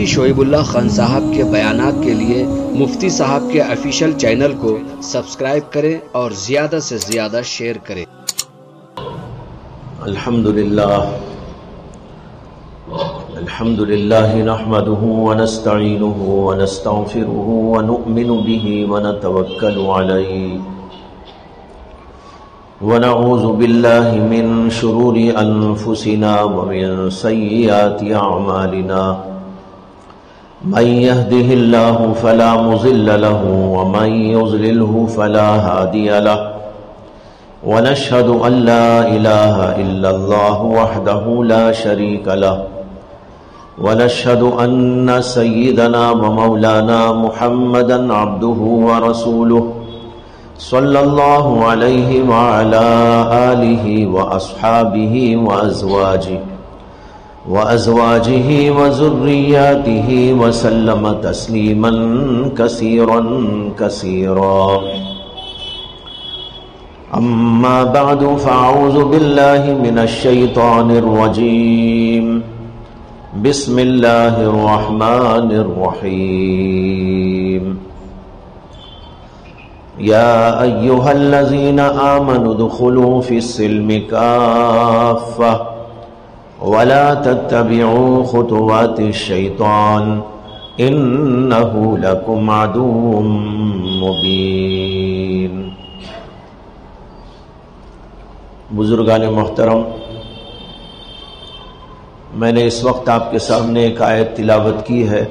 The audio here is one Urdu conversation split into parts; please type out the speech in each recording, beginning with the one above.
مفتی شعیب اللہ خان صاحب کے بیانات کے لیے مفتی صاحب کے آفیشیل چینل کو سبسکرائب کریں اور زیادہ سے زیادہ شیئر کریں۔ الحمدللہ نحمده ونستعینه ونستغفره ونؤمن به ونتوکل علیہ ونعوذ باللہ من شرور انفسنا ومن سیئات اعمالنا من يهده الله فلا مضل له ومن يضلله فلا هادي له ونشهد أن لا إله إلا الله وحده لا شريك له ونشهد أن سيدنا ومولانا محمدا عبده ورسوله صلى الله عليه وعلى آله وأصحابه وأزواجه وذرياته وسلم تسليما كثيرا كثيرا أما بعد فأعوذ بالله من الشيطان الرجيم بسم الله الرحمن الرحيم يا أيها الذين آمنوا ادخلوا في السلم كافة ولا تتبعوا خطوات الشيطان إنه لكم عدو مبين۔ بزرگان محترم، میں نے اس وقت آپ کے سامنے ایک آیت تلاوت کی ہے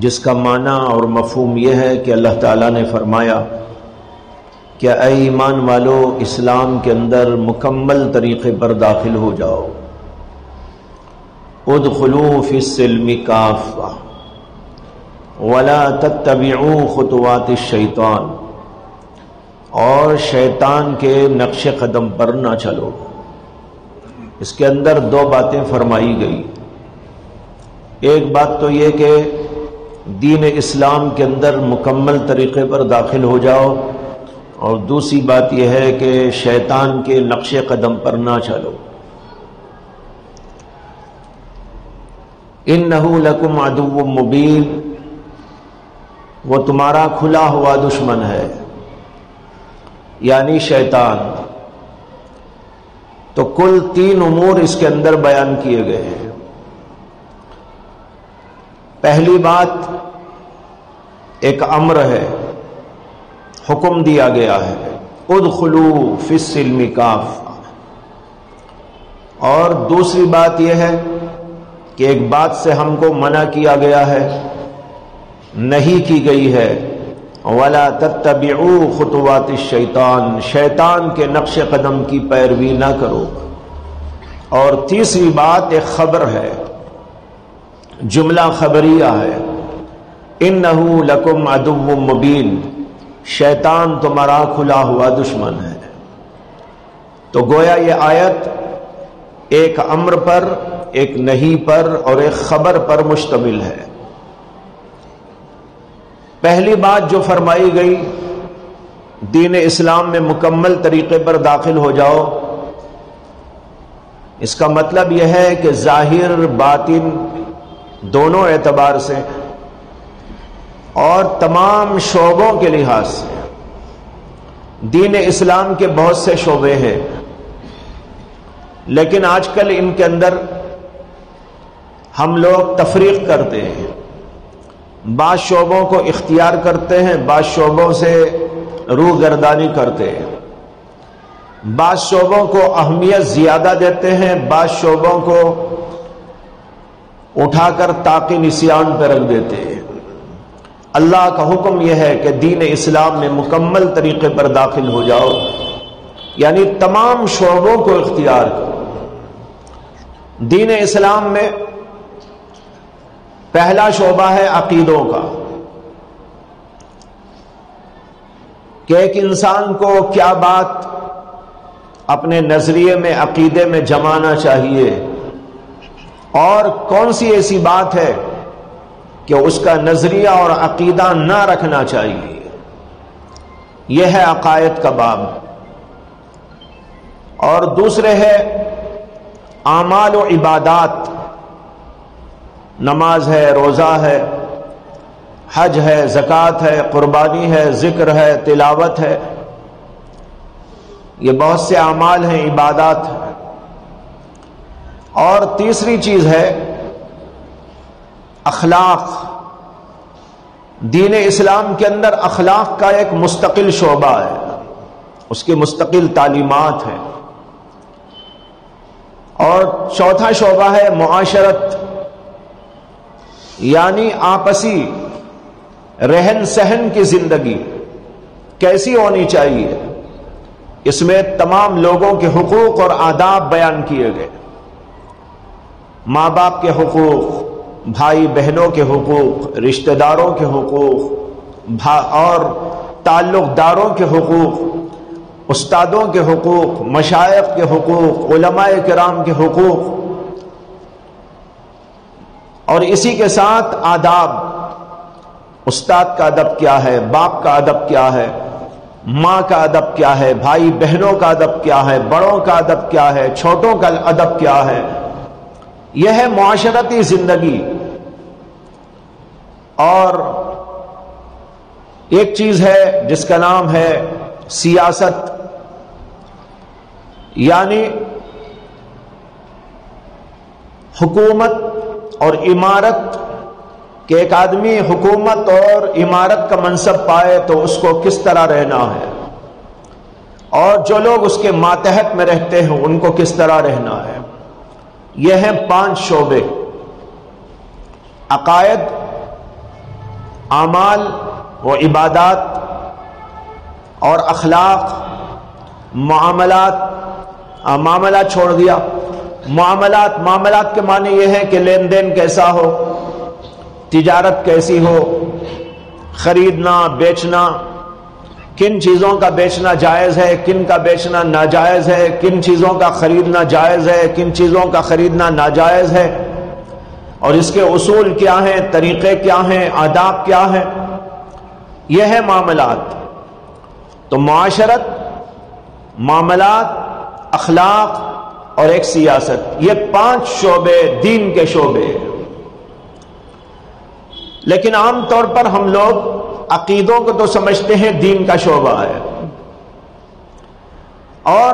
جس کا معنی اور مفہوم یہ ہے کہ اللہ تعالیٰ نے فرمایا کہ اے ایمان والو، اسلام کے اندر مکمل طریقے پر داخل ہو جاؤ۔ ادخلوا فی السلم کافہ ولا تتبعوا خطوات الشیطان، اور شیطان کے نقش قدم پر نہ چلو۔ اس کے اندر دو باتیں فرمائی گئی۔ ایک بات تو یہ کہ دین اسلام کے اندر مکمل طریقے پر داخل ہو جاؤ، اور دوسری بات یہ ہے کہ شیطان کے نقش قدم پر نہ چلو۔ انہ لکم عدو مبین، وہ تمہارا کھلا ہوا دشمن ہے، یعنی شیطان۔ تو کل تین امور اس کے اندر بیان کیے گئے ہیں۔ پہلی بات ایک امر ہے، حکم دیا گیا ہے، ادخلوا فی السلم کافہ۔ اور دوسری بات یہ ہے کہ ایک بات سے ہم کو منع کیا گیا ہے، نہیں کی گئی ہے، وَلَا تَتَّبِعُوا خُطُوَاتِ الشَّيْطَانِ، شیطان کے نقش قدم کی پیروی نہ کرو۔ اور تیسری بات ایک خبر ہے، جملہ خبریہ ہے، اِنَّهُ لَكُمْ عَدُوٌّ مُّبِينٌ، شیطان تمہارا کھلا ہوا دشمن ہے۔ تو گویا یہ آیت ایک امر پر، ایک نہی پر اور ایک خبر پر مشتمل ہے۔ پہلی بات جو فرمائی گئی، دین اسلام میں مکمل طریقے پر داخل ہو جاؤ، اس کا مطلب یہ ہے کہ ظاہر باطن دونوں اعتبار سے اور تمام شعبوں کے لحاظ سے دین اسلام کے بہت سے شعبے ہیں، لیکن آج کل ان کے اندر ہم لوگ تفریق کرتے ہیں، بعض شعبوں کو اختیار کرتے ہیں، بعض شعبوں سے روح گردانی کرتے ہیں، بعض شعبوں کو اہمیت زیادہ دیتے ہیں، بعض شعبوں کو اٹھا کر طاق نسیان پہ رکھ دیتے ہیں۔ اللہ کا حکم یہ ہے کہ دین اسلام میں مکمل طریقے پر داخل ہو جاؤ، یعنی تمام شعبوں کو اختیار کرو۔ دین اسلام میں پہلا شعبہ ہے عقیدوں کا، کہ ایک انسان کو کیا بات اپنے نظریے میں، عقیدے میں جمانا چاہیے، اور کون سی ایسی بات ہے کہ اس کا نظریہ اور عقیدہ نہ رکھنا چاہیے۔ یہ ہے عقائد کا باب۔ اور دوسرے ہے اعمال و عبادات، نماز ہے، روزہ ہے، حج ہے، زکوٰۃ ہے، قربانی ہے، ذکر ہے، تلاوت ہے، یہ بہت سے اعمال ہیں، عبادات ہیں۔ اور تیسری چیز ہے اخلاق۔ دین اسلام کے اندر اخلاق کا ایک مستقل شعبہ ہے، اس کی مستقل تعلیمات ہیں۔ اور چوتھا شعبہ ہے معاشرت، یعنی آپسی رہن سہن کی زندگی کیسی ہونی چاہیے، اس میں تمام لوگوں کے حقوق اور آداب بیان کیے گئے۔ ماں باپ کے حقوق، بھائی بہنوں کے حقوق، رشتہ داروں کے حقوق اور تعلق داروں کے حقوق، استادوں کے حقوق، مشائخ کے حقوق، علماء کرام کے حقوق، اور اسی کے ساتھ آداب۔ استاد کا ادب کیا ہے، باپ کا ادب کیا ہے، ماں کا ادب کیا ہے، بھائی بہنوں کا ادب کیا ہے، بڑوں کا ادب کیا ہے، چھوٹوں کا ادب کیا ہے، یہ ہے معاشرتی زندگی۔ اور ایک چیز ہے جس کا نام ہے سیاست، یعنی حکومت اور امارت، کہ ایک آدمی حکومت اور امارت کا منصب پائے تو اس کو کس طرح رہنا ہے، اور جو لوگ اس کے ماتحت میں رہتے ہیں ان کو کس طرح رہنا ہے۔ یہ ہیں 5 شعبے: عقائد، اعمال و عبادات اور اخلاق، معاملات۔ معاملات چھوڑ دیا، معاملات کے معنی یہ ہے کہ لین دین کیسا ہو، تجارت کیسی ہو، خریدنا بیچنا، کن چیزوں کا بیچنا جائز ہے، کن کا بیچنا ناجائز ہے، کن چیزوں کا خریدنا جائز ہے، کن چیزوں کا خریدنا ناجائز ہے، اور اس کے اصول کیا ہیں، طریقے کیا ہیں، آداب کیا ہیں، یہ ہے معاملات۔ تو معاشرت، معاملات، اخلاق اور ایک سیاست، یہ 5 شعبے دین کے شعبے ہیں۔ لیکن عام طور پر ہم لوگ عقیدوں کو تو سمجھتے ہیں دین کا شعبہ ہے، اور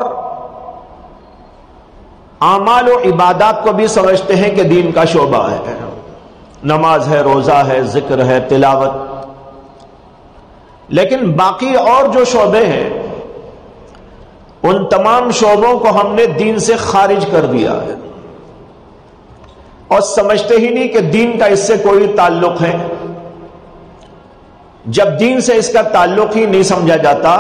اعمال و عبادات کو بھی سمجھتے ہیں کہ دین کا شعبہ ہے، نماز ہے، روزہ ہے، ذکر ہے، تلاوت۔ لیکن باقی اور جو شعبے ہیں ان تمام شعبوں کو ہم نے دین سے خارج کر دیا ہے، اور سمجھتے ہی نہیں کہ دین کا اس سے کوئی تعلق ہے۔ جب دین سے اس کا تعلق ہی نہیں سمجھا جاتا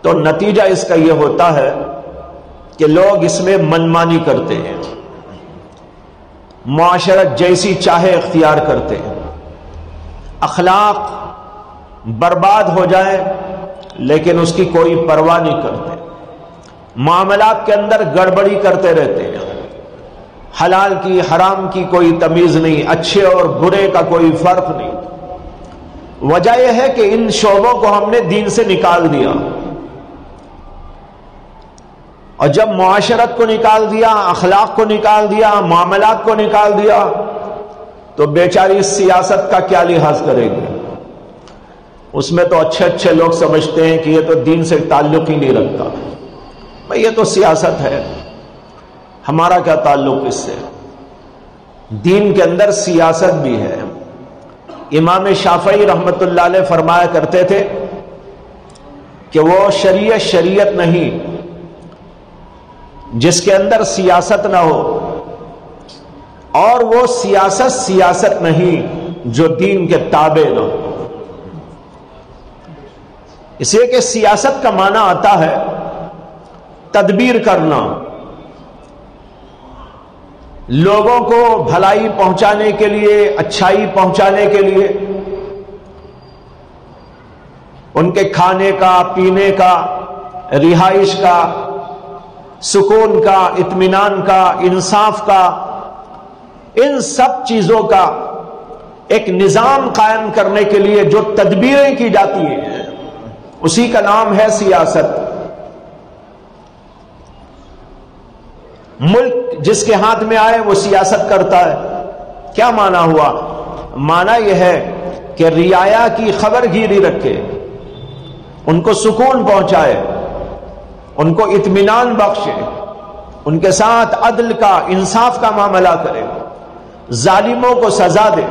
تو نتیجہ اس کا یہ ہوتا ہے کہ لوگ اس میں منمانی کرتے ہیں، معاشرت جیسی چاہے اختیار کرتے ہیں، اخلاق برباد ہو جائے لیکن اس کی کوئی پرواہ نہیں کرتے، معاملات کے اندر گڑبڑی کرتے رہتے ہیں، حلال کی حرام کی کوئی تمیز نہیں، اچھے اور برے کا کوئی فرق نہیں۔ وجہ یہ ہے کہ ان شعبوں کو ہم نے دین سے نکال دیا، اور جب معاشرت کو نکال دیا، اخلاق کو نکال دیا، معاملات کو نکال دیا، تو بیچاری سیاست کا کیا لحاظ کرے گی؟ اس میں تو اچھے اچھے لوگ سمجھتے ہیں کہ یہ تو دین سے تعلق ہی نہیں رکھتا، بھئی یہ تو سیاست ہے، ہمارا کیا تعلق اس سے؟ دین کے اندر سیاست بھی ہے۔ امام شافعی رحمت اللہ علیہ فرمایا کرتے تھے کہ وہ شریعت نہیں جس کے اندر سیاست نہ ہو، اور وہ سیاست نہیں جو دین کے تابع نہ ہو۔ اس لیے کہ سیاست کا معنی آتا ہے تدبیر کرنا، لوگوں کو بھلائی پہنچانے کے لیے، اچھائی پہنچانے کے لیے، ان کے کھانے کا، پینے کا، رہائش کا، سکون کا، اطمینان کا، انصاف کا، ان سب چیزوں کا ایک نظام قائم کرنے کے لیے جو تدبیریں کی جاتی ہیں اسی کا نام ہے سیاست۔ ملک جس کے ہاتھ میں آئے وہ سیاست کرتا ہے، کیا معنی ہوا؟ معنی یہ ہے کہ رعایا کی خبر گیری رکھے، ان کو سکون پہنچائے، ان کو اطمینان بخشے، ان کے ساتھ عدل کا، انصاف کا معاملہ کرے، ظالموں کو سزا دے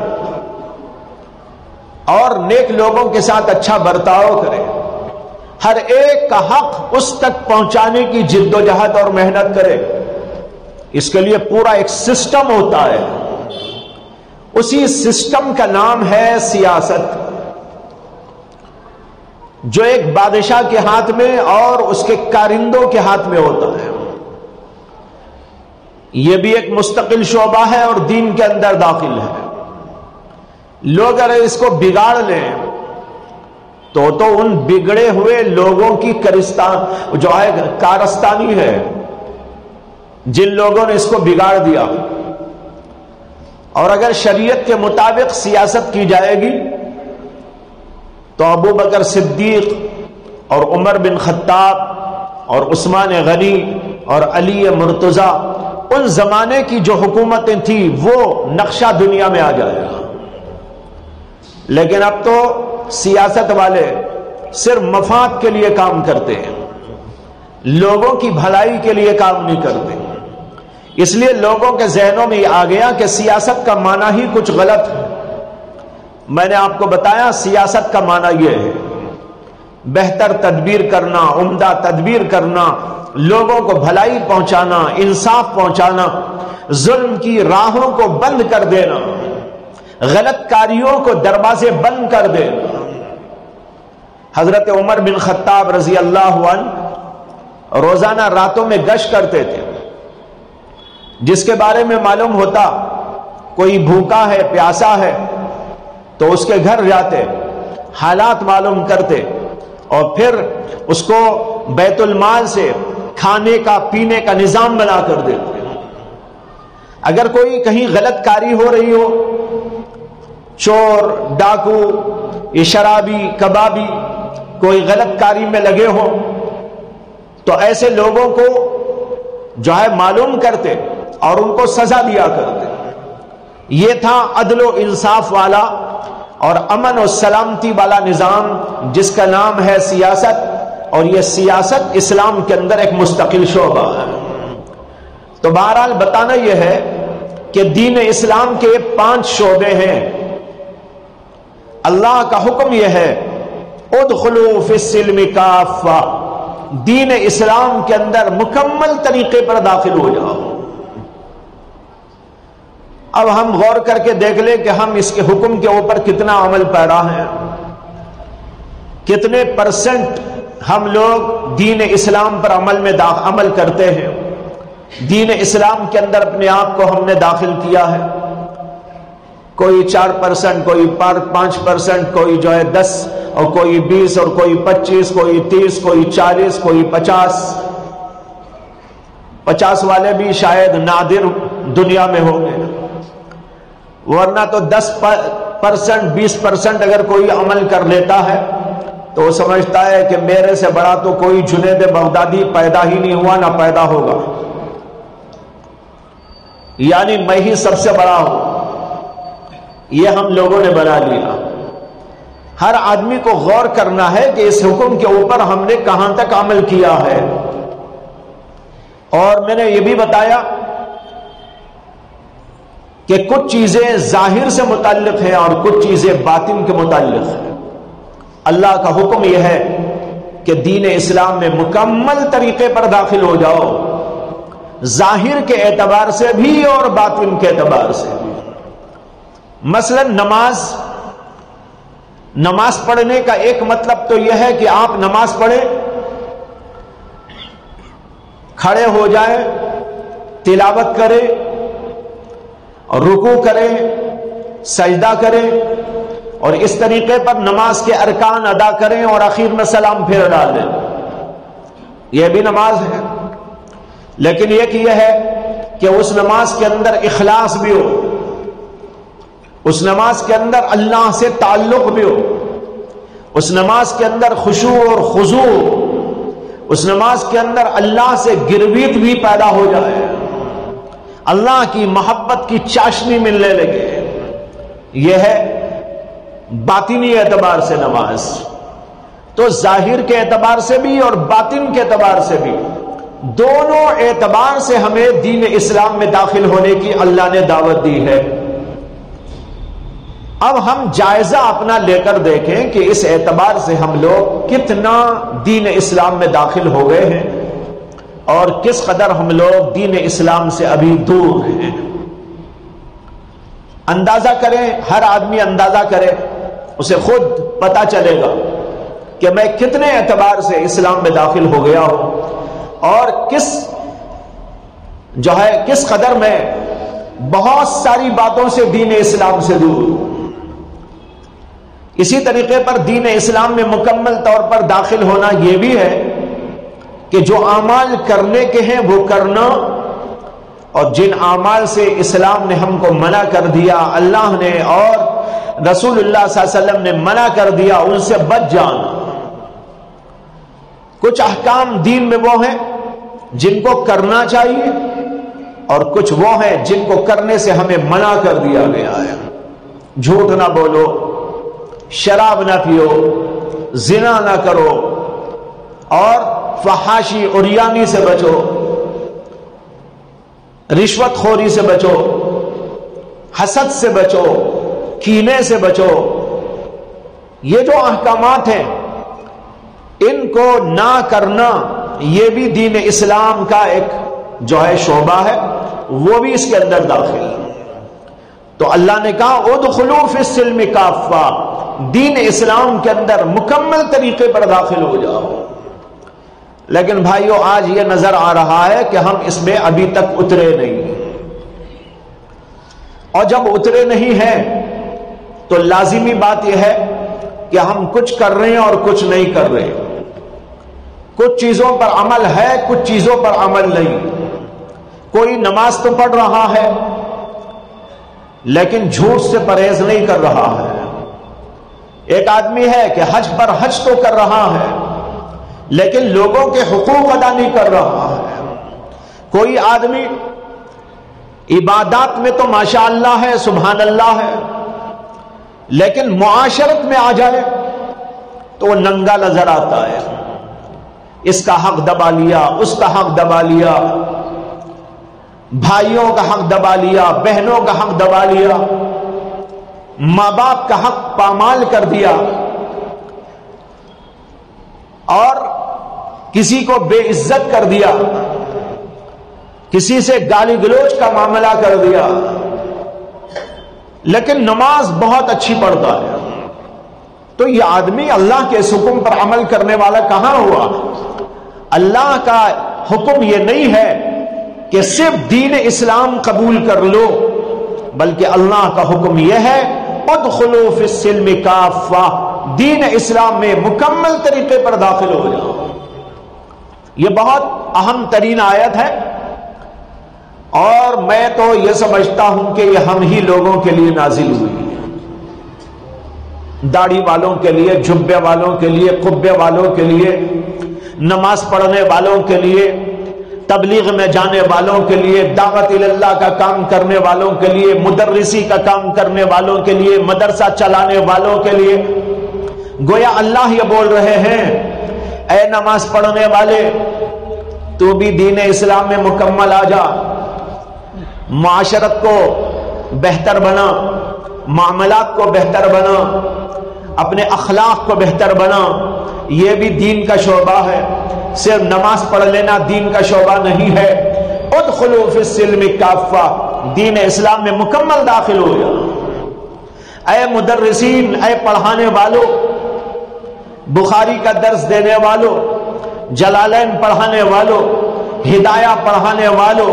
اور نیک لوگوں کے ساتھ اچھا برتاؤ کرے، ہر ایک کا حق اس تک پہنچانے کی جد و جہد اور محنت کرے۔ اس کے لیے پورا ایک سسٹم ہوتا ہے، اسی سسٹم کا نام ہے سیاست، جو ایک بادشاہ کے ہاتھ میں اور اس کے کارندوں کے ہاتھ میں ہوتا ہے۔ یہ بھی ایک مستقل شعبہ ہے اور دین کے اندر داخل ہے۔ لوگ اگر اس کو بگاڑ لیں تو ان بگڑے ہوئے لوگوں کی جو ہے کارستانی ہے، جن لوگوں نے اس کو بگاڑ دیا۔ اور اگر شریعت کے مطابق سیاست کی جائے گی تو ابو بکر صدیق اور عمر بن خطاب اور عثمان غنی اور علی مرتضیٰ، ان زمانے کی جو حکومتیں تھیں وہ نقشہ دنیا میں آ جائے گا۔ لیکن اب تو سیاست والے صرف مفاد کے لیے کام کرتے ہیں، لوگوں کی بھلائی کے لیے کام نہیں کرتے۔ اس لیے لوگوں کے ذہنوں میں یہ آ گیا کہ سیاست کا معنی ہی کچھ غلط ہے۔ میں نے آپ کو بتایا سیاست کا معنی یہ ہے بہتر تدبیر کرنا، عمدہ تدبیر کرنا، لوگوں کو بھلائی پہنچانا، انصاف پہنچانا، ظلم کی راہوں کو بند کر دینا، غلط کاریوں کو دروازے بند کر دینا۔ حضرت عمر بن خطاب رضی اللہ عنہ روزانہ راتوں میں گشت کرتے تھے، جس کے بارے میں معلوم ہوتا کوئی بھوکا ہے، پیاسا ہے، تو اس کے گھر جاتے، حالات معلوم کرتے اور پھر اس کو بیت المال سے کھانے کا پینے کا نظام بنا کر دیتے۔ اگر کوئی کہیں غلط کاری ہو رہی ہو، چور، ڈاکو، یہ شرابی، کبابی کوئی غلط کاری میں لگے ہو تو ایسے لوگوں کو جو ہے معلوم کرتے اور ان کو سزا دیا کرتے۔ یہ تھا عدل و انصاف والا اور امن و سلامتی والا نظام جس کا نام ہے سیاست، اور یہ سیاست اسلام کے اندر ایک مستقل شعبہ ہے۔ تو بہرحال بتانا یہ ہے کہ دین اسلام کے 5 شعبے ہیں۔ اللہ کا حکم یہ ہے ادخلوا فی السلم کافہ، دین اسلام کے اندر مکمل طریقے پر داخل ہو جاؤ۔ اب ہم غور کر کے دیکھ لیں کہ ہم اس کے حکم کے اوپر کتنا عمل پیرا ہیں، کتنے پرسنٹ ہم لوگ دین اسلام پر عمل کرتے ہیں، دین اسلام کے اندر اپنے آپ کو ہم نے داخل کیا ہے۔ کوئی 4%، کوئی 5%، کوئی جو ہے 10 اور کوئی 20 اور کوئی 25، کوئی 30، کوئی 40، کوئی 50 والے بھی شاید نادر دنیا میں ہوں گے، ورنہ تو 10%، 20% اگر کوئی عمل کر لیتا ہے تو وہ سمجھتا ہے کہ میرے سے بڑا تو کوئی جنید بغدادی پیدا ہی نہیں ہوا، نہ پیدا ہوگا، یعنی میں ہی سب سے بڑا ہوں۔ یہ ہم لوگوں نے بنا لیا۔ ہر آدمی کو غور کرنا ہے کہ اس حکم کے اوپر ہم نے کہاں تک عمل کیا ہے۔ اور میں نے یہ بھی بتایا کہ کچھ چیزیں ظاہر سے متعلق ہیں اور کچھ چیزیں باطن کے متعلق ہیں۔ اللہ کا حکم یہ ہے کہ دین اسلام میں مکمل طریقے پر داخل ہو جاؤ، ظاہر کے اعتبار سے بھی اور باطن کے اعتبار سے بھی۔ مثلا نماز پڑھنے کا ایک مطلب تو یہ ہے کہ آپ نماز پڑھیں، کھڑے ہو جائیں، تلاوت کریں اور رکوع کریں، سجدہ کریں اور اس طریقے پر نماز کے ارکان ادا کریں اور آخر میں سلام پھیر ڈال دیں، یہ بھی نماز ہے۔ لیکن ایک یہ ہے کہ اس نماز کے اندر اخلاص بھی ہو، اس نماز کے اندر اللہ سے تعلق بھی ہو، اس نماز کے اندر خشوع اور خضوع، اس نماز کے اندر اللہ سے گرویت بھی پیدا ہو جائے، اللہ کی محبت کی چاشنی ملنے لگے۔ یہ ہے باطنی اعتبار سے نماز. تو ظاہر کے اعتبار سے بھی اور باطن کے اعتبار سے بھی، دونوں اعتبار سے ہمیں دین اسلام میں داخل ہونے کی اللہ نے دعوت دی ہے. اب ہم جائزہ اپنا لے کر دیکھیں کہ اس اعتبار سے ہم لوگ کتنا دین اسلام میں داخل ہو گئے ہیں اور کس قدر ہم لوگ دین اسلام سے ابھی دور ہیں. اندازہ کریں، ہر آدمی اندازہ کرے، اسے خود پتا چلے گا کہ میں کتنے اعتبار سے اسلام میں داخل ہو گیا ہوں اور کس قدر میں بہت ساری باتوں سے دین اسلام سے دور ہوں. اسی طریقے پر دین اسلام میں مکمل طور پر داخل ہونا یہ بھی ہے کہ جو اعمال کرنے کے ہیں وہ کرنا، اور جن اعمال سے اسلام نے ہم کو منع کر دیا، اللہ نے اور رسول اللہ صلی اللہ علیہ وسلم نے منع کر دیا، ان سے بچ جانا. کچھ احکام دین میں وہ ہیں جن کو کرنا چاہیے اور کچھ وہ ہیں جن کو کرنے سے ہمیں منع کر دیا گیا ہے. جھوٹ نہ بولو، شراب نہ پیو، زنا نہ کرو، اور فحاشی عریانی سے بچو، رشوت خوری سے بچو، حسد سے بچو، کینے سے بچو. یہ جو احکامات ہیں ان کو نہ کرنا یہ بھی دین اسلام کا ایک جو ہے شعبہ ہے، وہ بھی اس کے اندر داخل ہے. تو اللہ نے کہا ادخلوا فی السلم کافہ، دین اسلام کے اندر مکمل طریقے پر داخل ہو جاؤ. لیکن بھائیو آج یہ نظر آ رہا ہے کہ ہم اس میں ابھی تک اترے نہیں، اور جب اترے نہیں ہیں تو لازمی بات یہ ہے کہ ہم کچھ کر رہے ہیں اور کچھ نہیں کر رہے. کچھ چیزوں پر عمل ہے، کچھ چیزوں پر عمل نہیں. کوئی نماز تو پڑھ رہا ہے لیکن جھوٹ سے پرہیز نہیں کر رہا ہے. ایک آدمی ہے کہ حج پر حج تو کر رہا ہے لیکن لوگوں کے حقوق ادا نہیں کر رہا ہے. کوئی آدمی عبادات میں تو ماشاء اللہ ہے، سبحان اللہ ہے، لیکن معاشرت میں آ جائے تو وہ ننگا نظر آتا ہے. اس کا حق دبا لیا، اس کا حق دبا لیا، بھائیوں کا حق دبا لیا، بہنوں کا حق دبا لیا، ماں باپ کا حق پامال کر دیا، اور کسی کو بے عزت کر دیا، کسی سے گالی گلوچ کا معاملہ کر دیا، لیکن نماز بہت اچھی پڑھتا ہے. تو یہ آدمی اللہ کے اس حکم پر عمل کرنے والا کہاں ہوا؟ اللہ کا حکم یہ نہیں ہے کہ صرف دین اسلام قبول کر لو، بلکہ اللہ کا حکم یہ ہے ادخلوا فی السلم کافہ، دین اسلام میں مکمل طریقے پر داخل ہو جاؤ. یہ بہت اہم ترین آیت ہے، اور میں تو یہ سمجھتا ہوں کہ یہ ہم ہی لوگوں کے لیے نازل ہوئی ہے. داڑھی والوں کے لیے، جبے والوں کے لیے، قبے والوں کے لیے، نماز پڑھنے والوں کے لیے، تبلیغ میں جانے والوں کے لیے، دعوت اللہ کا کام کرنے والوں کے لیے، مدرسی کا کام کرنے والوں کے لیے، مدرسہ چلانے والوں کے لیے. گویا اللہ یہ بول رہے ہیں اے نماز پڑھنے والے، تو بھی دین اسلام میں مکمل آ جا، معاشرت کو بہتر بنا، معاملات کو بہتر بنا، اپنے اخلاق کو بہتر بنا. یہ بھی دین کا شعبہ ہے، صرف نماز پڑھ لینا دین کا شعبہ نہیں ہے. ادخلوا فی السلم کافہ، دین اسلام میں مکمل داخل ہو جا. اے مدرسین، اے پڑھانے والوں، بخاری کا درس دینے والوں، جلالین پڑھانے والوں، ہدایہ پڑھانے والوں،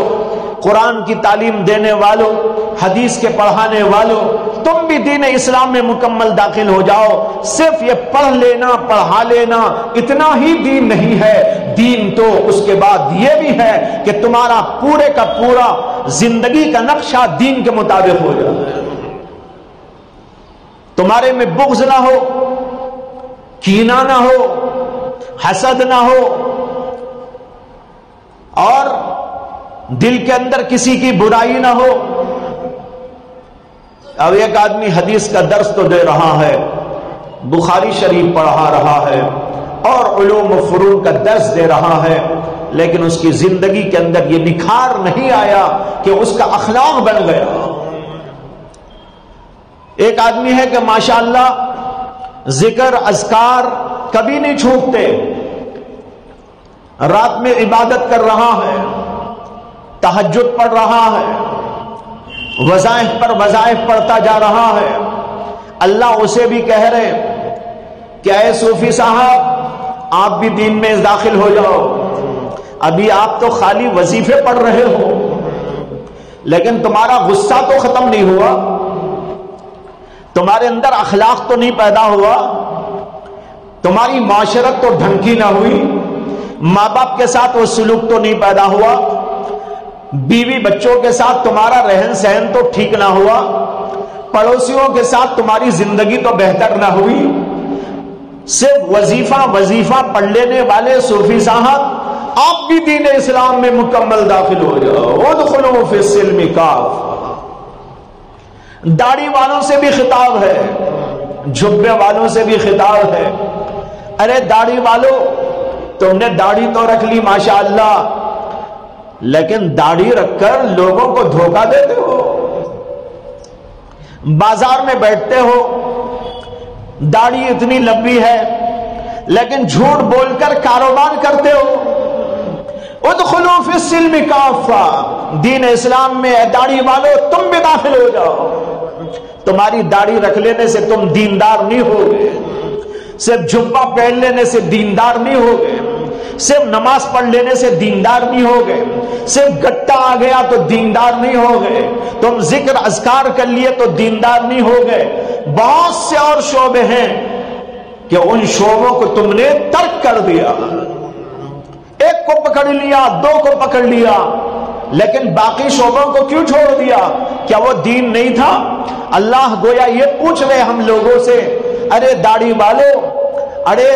قرآن کی تعلیم دینے والوں، حدیث کے پڑھانے والوں، تم بھی دین اسلام میں مکمل داخل ہو جاؤ. صرف یہ پڑھ لینا، پڑھا لینا اتنا ہی دین نہیں ہے. دین تو اس کے بعد یہ بھی ہے کہ تمہارا پورے کا پورا زندگی کا نقشہ دین کے مطابق ہو جائے. تمہارے میں بغض نہ ہو، کینہ نہ ہو، حسد نہ ہو، اور دل کے اندر کسی کی برائی نہ ہو، اب ایک آدمی حدیث کا درس تو دے رہا ہے، بخاری شریف پڑھا رہا ہے اور علوم و فنون کا درس دے رہا ہے، لیکن اس کی زندگی کے اندر یہ نکھار نہیں آیا کہ اس کا اخلاق بن گیا۔ ایک آدمی ہے کہ ماشاءاللہ ذکر اذکار کبھی نہیں چھوٹتے، رات میں عبادت کر رہا ہے، تہجد پڑھ رہا ہے، وظائف پر وظائف پڑھتا جا رہا ہے۔ اللہ اسے بھی کہہ رہے کہ اے صوفی صاحب آپ بھی دین میں داخل ہو جاؤ، ابھی آپ تو خالی وظیفے پڑھ رہے ہو لیکن تمہارا غصہ تو ختم نہیں ہوا، تمہارے اندر اخلاق تو نہیں پیدا ہوا، تمہاری معاشرت تو ڈھنگ کی نہ ہوئی، ماں باپ کے ساتھ وہ سلوک تو نہیں پیدا ہوا، بیوی بچوں کے ساتھ تمہارا رہن سہن تو ٹھیک نہ ہوا، پڑوسیوں کے ساتھ تمہاری زندگی تو بہتر نہ ہوئی۔ صرف وظیفہ پڑھ لینے والے صوفی صاحب آپ بھی دین اسلام میں مکمل داخل ہو جاؤ، ادخلوا فی السلم کافہ۔ داڑھی والوں سے بھی خطاب ہے، جھبے والوں سے بھی خطاب ہے۔ ارے داڑھی والوں، تم نے داڑھی تو رکھ لی ماشاءاللہ، لیکن داڑھی رکھ کر لوگوں کو دھوکہ دیتے ہو، بازار میں بیٹھتے ہو، داڑھی اتنی لمبی ہے لیکن جھوٹ بول کر کاروبار کرتے ہو۔ ادخلوا فی السلم کافہ، دین اسلام میں داڑھی والوں تم بھی داخل ہو جاؤ۔ تمہاری داڑھی رکھ لینے سے تم دیندار نہیں ہوگے، صرف جھبا پہن لینے سے دیندار نہیں ہوگے، صرف نماز پڑھ لینے سے دیندار نہیں ہوگے، صرف گٹا آ گیا تو دیندار نہیں ہوگے، تم ذکر اذکار کر لیے تو دیندار نہیں ہوگے۔ بہت سے اور شعبے ہیں کہ ان شعبوں کو تم نے ترک کر دیا، ایک کو پکڑ لیا، دو کو پکڑ لیا، لیکن باقی شعبوں کو کیوں چھوڑ دیا؟ کیا وہ دین نہیں تھا؟ اللہ گویا یہ پوچھ رہے ہم لوگوں سے، ارے داڑھی والوں، ارے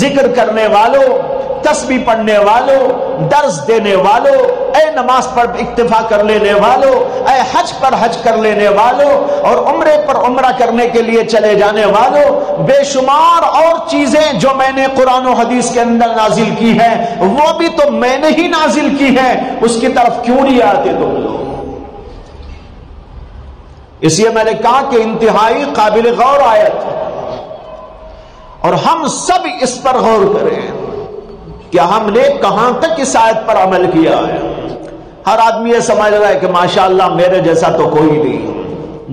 ذکر کرنے والوں، تسبیح پڑھنے والوں، درس دینے والوں، اے نماز پر اکتفا کر لینے والوں، اے حج پر حج کر لینے والوں اور عمرے پر عمرہ کرنے کے لیے چلے جانے والوں، بے شمار اور چیزیں جو میں نے قرآن و حدیث کے اندر نازل کی ہے وہ بھی تو میں نے ہی نازل کی ہے، اس کی طرف کیوں نہیں آتے تم لوگ؟ اس لیے میں نے کہا کہ انتہائی قابل غور آیت ہے اور ہم سب اس پر غور کریں کہ ہم نے کہاں تک اس آیت پر عمل کیا ہے۔ ہر آدمی یہ سمجھ رہا ہے کہ ماشاءاللہ میرے جیسا تو کوئی نہیں،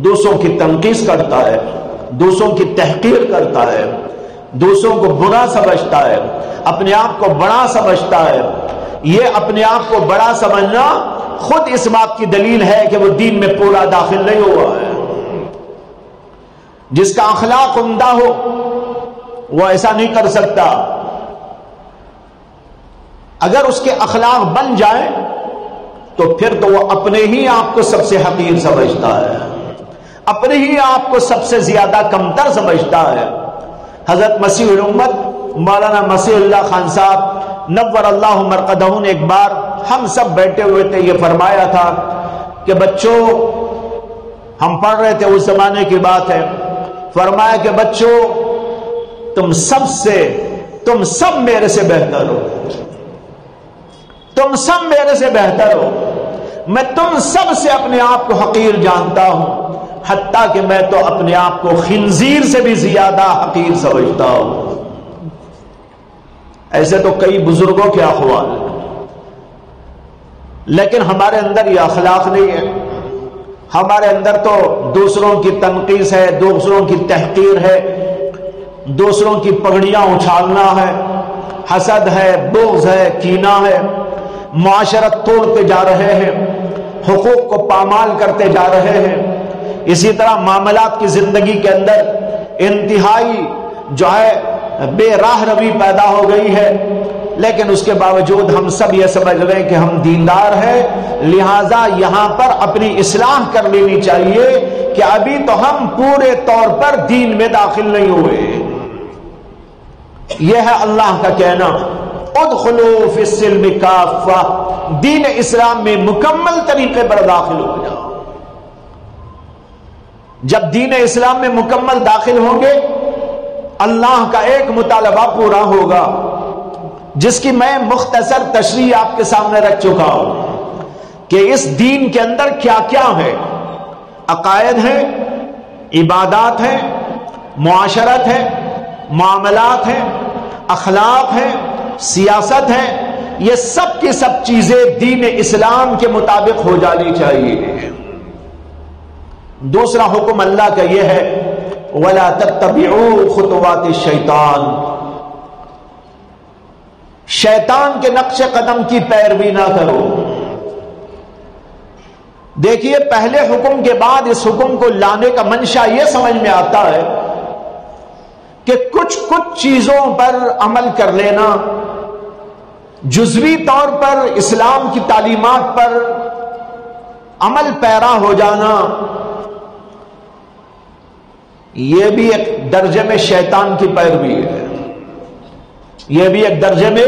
دوسروں کی تنقید کرتا ہے، دوسروں کی تحقیر کرتا ہے، دوسروں کو برا سمجھتا ہے، اپنے آپ کو بڑا سمجھتا ہے۔ یہ اپنے آپ کو بڑا سمجھنا خود اس بات کی دلیل ہے کہ وہ دین میں پورا داخل نہیں ہوا ہے۔ جس کا اخلاق عمدہ ہو وہ ایسا نہیں کر سکتا۔ اگر اس کے اخلاق بن جائے تو پھر تو وہ اپنے ہی آپ کو سب سے حقیر سمجھتا ہے، اپنے ہی آپ کو سب سے زیادہ کمتر سمجھتا ہے۔ حضرت مسیح الامت مولانا مسیح اللہ خان صاحب نور اللہ مرقدہ نے ایک بار ہم سب بیٹھے ہوئے تھے، یہ فرمایا تھا کہ بچوں، ہم پڑھ رہے تھے اس زمانے کی بات ہے، فرمایا کہ بچوں تم سب میرے سے بہتر ہو، تم سب میرے سے بہتر ہو، میں تم سب سے اپنے آپ کو حقیر جانتا ہوں، حتیٰ کہ میں تو اپنے آپ کو خنزیر سے بھی زیادہ حقیر سمجھتا ہوں۔ ایسے تو کئی بزرگوں کے اقوال ہیں، لیکن ہمارے اندر یہ اخلاق نہیں ہے۔ ہمارے اندر تو دوسروں کی تنقید ہے، دوسروں کی تحقیر ہے، دوسروں کی پگڑیاں اچھالنا ہے، حسد ہے، بغض ہے، کینہ ہے، معاشرت توڑتے جا رہے ہیں، حقوق کو پامال کرتے جا رہے ہیں۔ اسی طرح معاملات کی زندگی کے اندر انتہائی جو ہے بے راہ روی پیدا ہو گئی ہے، لیکن اس کے باوجود ہم سب یہ سمجھ رہے ہیں کہ ہم دیندار ہیں، لہذا یہاں پر اپنی اصلاح کر لینی چاہیے کہ ابھی تو ہم پورے طور پر دین میں داخل نہیں ہوئے۔ یہ ہے اللہ کا کہنا، ادخلوا فی السلم کافہ، دین اسلام میں مکمل طریقے پر داخل ہو جاؤ۔ جب دین اسلام میں مکمل داخل ہوں گے اللہ کا ایک مطالبہ پورا ہوگا جس کی میں مختصر تشریح آپ کے سامنے رکھ چکا ہوں کہ اس دین کے اندر کیا کیا ہے، عقائد ہیں، عبادات ہیں، معاشرت ہے، معاملات ہیں، اخلاق ہیں، سیاست ہے، یہ سب کی سب چیزیں دین اسلام کے مطابق ہو جانی چاہیے۔ دوسرا حکم اللہ کا یہ ہے وَلَا تَتَّبِعُوا خُطُوَاتِ الشَّيْطَانِ، شیطان کے نقش قدم کی پیروی نہ کرو۔ دیکھیے پہلے حکم کے بعد اس حکم کو لانے کا منشا یہ سمجھ میں آتا ہے کہ کچھ چیزوں پر عمل کر لینا، جزوی طور پر اسلام کی تعلیمات پر عمل پیرا ہو جانا، یہ بھی ایک درجے میں شیطان کی پیروی ہے، یہ بھی ایک درجے میں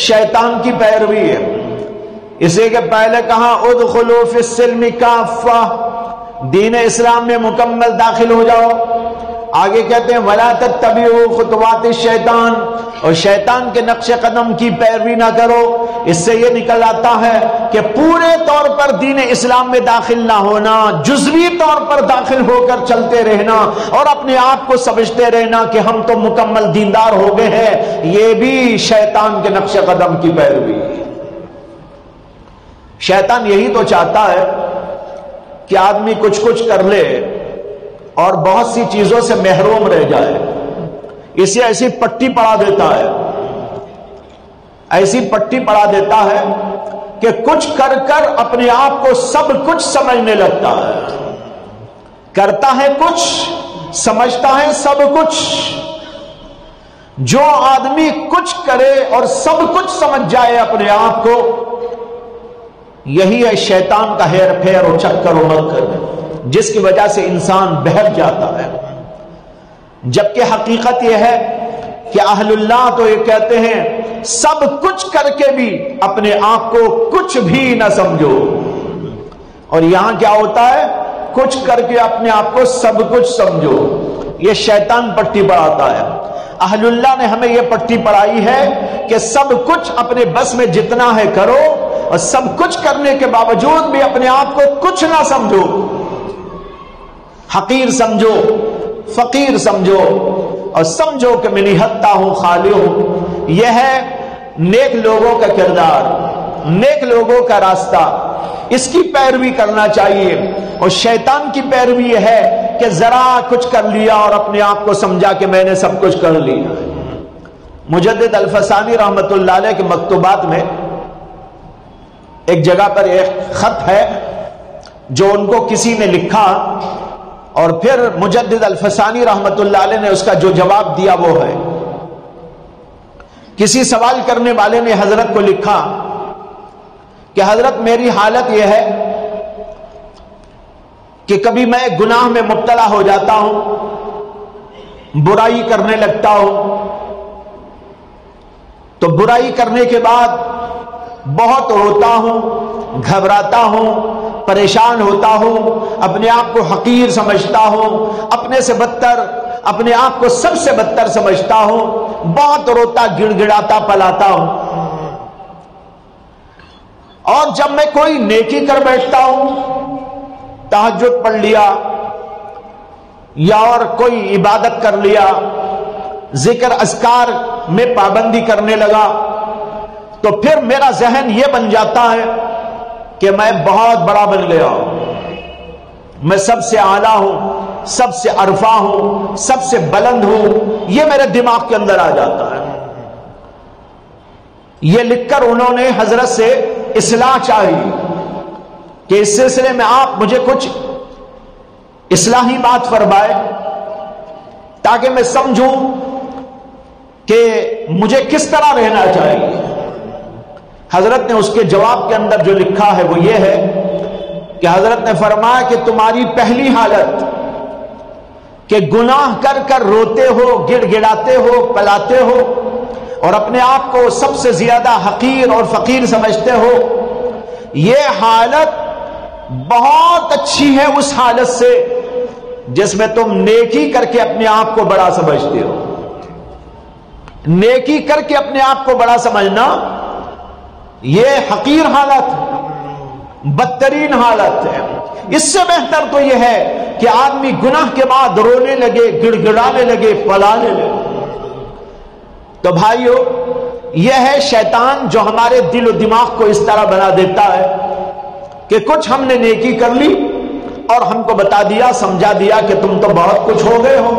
شیطان کی پیروی ہے۔ اسی کے پہلے کہا ادخلوا فی السلم کافہ، دین اسلام میں مکمل داخل ہو جاؤ۔ آگے کہتے ہیں ولا تتبعوا خطوات الشیطان، اور شیطان کے نقش قدم کی پیروی نہ کرو۔ اس سے یہ نکل آتا ہے کہ پورے طور پر دین اسلام میں داخل نہ ہونا، جزوی طور پر داخل ہو کر چلتے رہنا اور اپنے آپ کو سمجھتے رہنا کہ ہم تو مکمل دیندار ہو گئے ہیں، یہ بھی شیطان کے نقش قدم کی پیروی ہے۔ شیطان یہی تو چاہتا ہے کہ آدمی کچھ کر لے اور بہت سی چیزوں سے محروم رہ جائے، اسے ایسی پٹی پڑا دیتا ہے، ایسی پٹی پڑا دیتا ہے کہ کچھ کر کر اپنے آپ کو سب کچھ سمجھنے لگتا ہے، کرتا ہے کچھ، سمجھتا ہے سب کچھ۔ جو آدمی کچھ کرے اور سب کچھ سمجھ جائے اپنے آپ کو، یہی ہے شیطان کا ہیر پھیر اور چکر و مکر، جس کی وجہ سے انسان بہک جاتا ہے۔ جبکہ حقیقت یہ ہے کہ اہل اللہ تو یہ کہتے ہیں سب کچھ کر کے بھی اپنے آپ کو کچھ بھی نہ سمجھو، اور یہاں کیا ہوتا ہے کچھ کر کے اپنے آپ کو سب کچھ سمجھو، یہ شیطان پٹی پڑھاتا ہے۔ اہل اللہ نے ہمیں یہ پٹی پڑھائی ہے کہ سب کچھ اپنے بس میں جتنا ہے کرو، اور سب کچھ کرنے کے باوجود بھی اپنے آپ کو کچھ نہ سمجھو، حقیر سمجھو، فقیر سمجھو، اور سمجھو کہ میں نہتا ہوں، خالی ہوں۔ یہ ہے نیک لوگوں کا کردار، نیک لوگوں کا راستہ، اس کی پیروی کرنا چاہیے۔ اور شیطان کی پیروی یہ ہے کہ ذرا کچھ کر لیا اور اپنے آپ کو سمجھا کہ میں نے سب کچھ کر لیا۔ مجدد الفسانی رحمت اللہ علیہ کے مکتوبات میں ایک جگہ پر ایک خط ہے جو ان کو کسی نے لکھا، اور پھر مجدد الفسانی رحمت اللہ علیہ نے اس کا جو جواب دیا وہ ہے، کسی سوال کرنے والے نے حضرت کو لکھا کہ حضرت میری حالت یہ ہے کہ کبھی میں گناہ میں مبتلا ہو جاتا ہوں، برائی کرنے لگتا ہوں، تو برائی کرنے کے بعد بہت روتا ہوں، گھبراتا ہوں، پریشان ہوتا ہوں، اپنے آپ کو حقیر سمجھتا ہوں، اپنے سے بدتر، اپنے آپ کو سب سے بدتر سمجھتا ہوں، بہت روتا گڑ گڑاتا پلاتا ہوں، اور جب میں کوئی نیکی کر بیٹھتا ہوں، تہجد پڑھ لیا یا اور کوئی عبادت کر لیا، ذکر اذکار میں پابندی کرنے لگا، تو پھر میرا ذہن یہ بن جاتا ہے کہ میں بہت بڑا بن گیا ہوں، میں سب سے اعلیٰ ہوں، سب سے عرفہ ہوں، سب سے بلند ہوں، یہ میرے دماغ کے اندر آ جاتا ہے۔ یہ لکھ کر انہوں نے حضرت سے اصلاح چاہی کہ اس سلسلے میں آپ مجھے کچھ اصلاحی بات فرمائے تاکہ میں سمجھوں کہ مجھے کس طرح رہنا چاہیے۔ حضرت نے اس کے جواب کے اندر جو لکھا ہے وہ یہ ہے کہ حضرت نے فرمایا کہ تمہاری پہلی حالت کہ گناہ کر کر روتے ہو، گڑ گڑاتے ہو، پلاتے ہو، اور اپنے آپ کو سب سے زیادہ حقیر اور فقیر سمجھتے ہو، یہ حالت بہت اچھی ہے اس حالت سے جس میں تم نیکی کر کے اپنے آپ کو بڑا سمجھتے ہو. نیکی کر کے اپنے آپ کو بڑا سمجھنا یہ حقیر حالت ہے، بدترین حالت ہے. اس سے بہتر تو یہ ہے کہ آدمی گناہ کے بعد رونے لگے، گڑ گڑانے لگے، پلانے لگے. تو بھائیو، یہ ہے شیطان جو ہمارے دل و دماغ کو اس طرح بنا دیتا ہے کہ کچھ ہم نے نیکی کر لی اور ہم کو بتا دیا، سمجھا دیا کہ تم تو بہت کچھ ہو گئے ہو،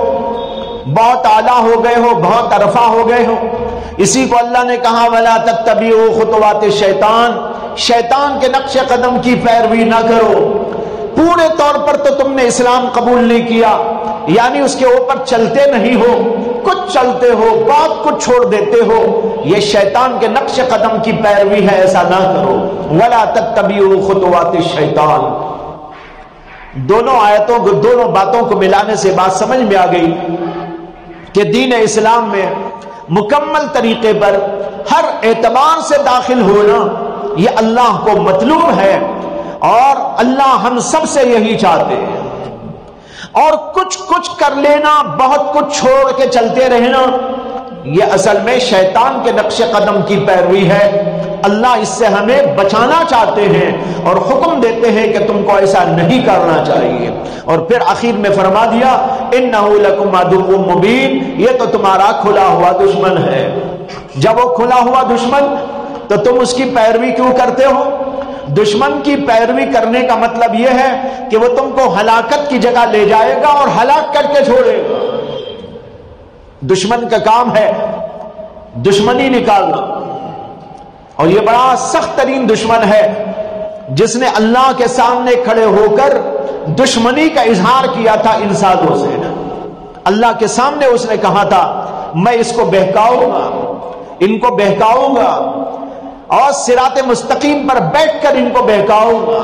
بہت اعلیٰ ہو گئے ہو، بہت عرفہ ہو گئے ہو. اسی کو اللہ نے کہا وَلَا تَتَّبِعُوا خُطُوَاتِ الشَّيْطَانِ، شیطان کے نقش قدم کی پیروی نہ کرو. پورے طور پر تو تم نے اسلام قبول نہیں کیا، یعنی اس کے اوپر چلتے نہیں ہو، کچھ چلتے ہو، بہت کچھ چھوڑ دیتے ہو. یہ شیطان کے نقش قدم کی پیروی ہے، ایسا نہ کرو. وَلَا تَتَّبِعُوا خُطُوَاتِ الشَّيْطَانِ. دونوں آیتوں کو، دونوں باتوں کو ملانے سے بات سمجھ میں آ گئی کہ دین اسلام میں مکمل طریقے پر ہر اعتبار سے داخل ہونا یہ اللہ کو مطلوب ہے، اور اللہ ہم سب سے یہی چاہتے ہیں. اور کچھ کچھ کر لینا، بہت کچھ چھوڑ کے چلتے رہنا، یہ اصل میں شیطان کے نقش قدم کی پیروی ہے. اللہ اس سے ہمیں بچانا چاہتے ہیں اور حکم دیتے ہیں کہ تم کو ایسا نہیں کرنا چاہیے. اور پھر آخر میں فرما دیا اِنَّهُ لَكُمْ عَدُوٌّ مُّبِينٌ، یہ تو تمہارا کھلا ہوا دشمن ہے. جب وہ کھلا ہوا دشمن تو تم اس کی پیروی کیوں کرتے ہو؟ دشمن کی پیروی کرنے کا مطلب یہ ہے کہ وہ تم کو ہلاکت کی جگہ لے جائے گا اور ہلاک کر کے چھوڑے گا. دشمن کا کام ہے دشمنی نکالنا، اور یہ بڑا سخت ترین دشمن ہے جس نے اللہ کے سامنے کھڑے ہو کر دشمنی کا اظہار کیا تھا انسانوں سے. اللہ کے سامنے اس نے کہا تھا میں اس کو بہکاؤں گا، ان کو بہکاؤں گا، اور صراط مستقیم پر بیٹھ کر ان کو بہکاؤں گا.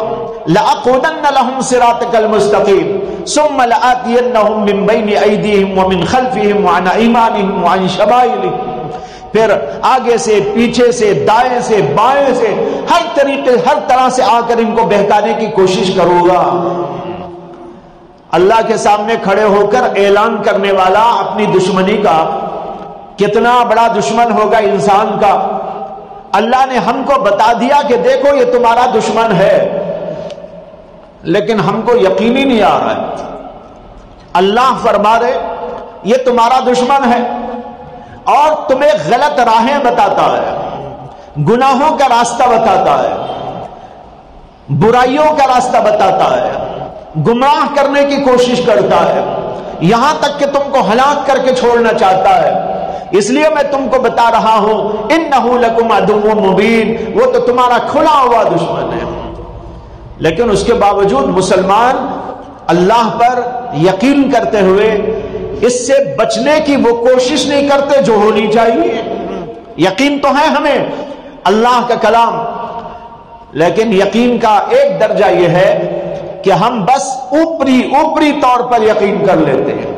لَأَقْعُدَنَّ لَهُمْ صِرَاطَكَ الْمُسْتَقِيمَ ثُمَّ لَآتِيَنَّهُمْ مِنْ بَيْنِ أَيْدِيهِمْ وَمِنْ خَلْفِهِمْ وَعَنْ أَيْمَانِهِمْ وَعَنْ شَمَائِلِهِمْ. پھر آگے سے، پیچھے سے، دائیں سے، بائیں سے، ہر طریقے، ہر طرح سے آ کر ان کو بہکانے کی کوشش کروں گا. اللہ کے سامنے کھڑے ہو کر اعلان کرنے والا اپنی دشمنی کا کتنا بڑا دشمن ہوگا انسان کا. اللہ نے ہم کو بتا دیا کہ دیکھو یہ تمہارا دشمن ہے، لیکن ہم کو یقین ہی نہیں آ رہا ہے. اللہ فرما رہے یہ تمہارا دشمن ہے اور تمہیں غلط راہیں بتاتا ہے، گناہوں کا راستہ بتاتا ہے، برائیوں کا راستہ بتاتا ہے، گمراہ کرنے کی کوشش کرتا ہے، یہاں تک کہ تم کو ہلاک کر کے چھوڑنا چاہتا ہے. اس لیے میں تم کو بتا رہا ہوں اِنَّهُ لَكُمْ عَدُوٌّ مُّبِينٌ، وہ تو تمہارا کھلا ہوا دشمن ہے. لیکن اس کے باوجود مسلمان اللہ پر یقین کرتے ہوئے اس سے بچنے کی وہ کوشش نہیں کرتے جو ہونی چاہیے. یقین تو ہے ہمیں اللہ کا کلام، لیکن یقین کا ایک درجہ یہ ہے کہ ہم بس اوپری طور پر یقین کر لیتے ہیں،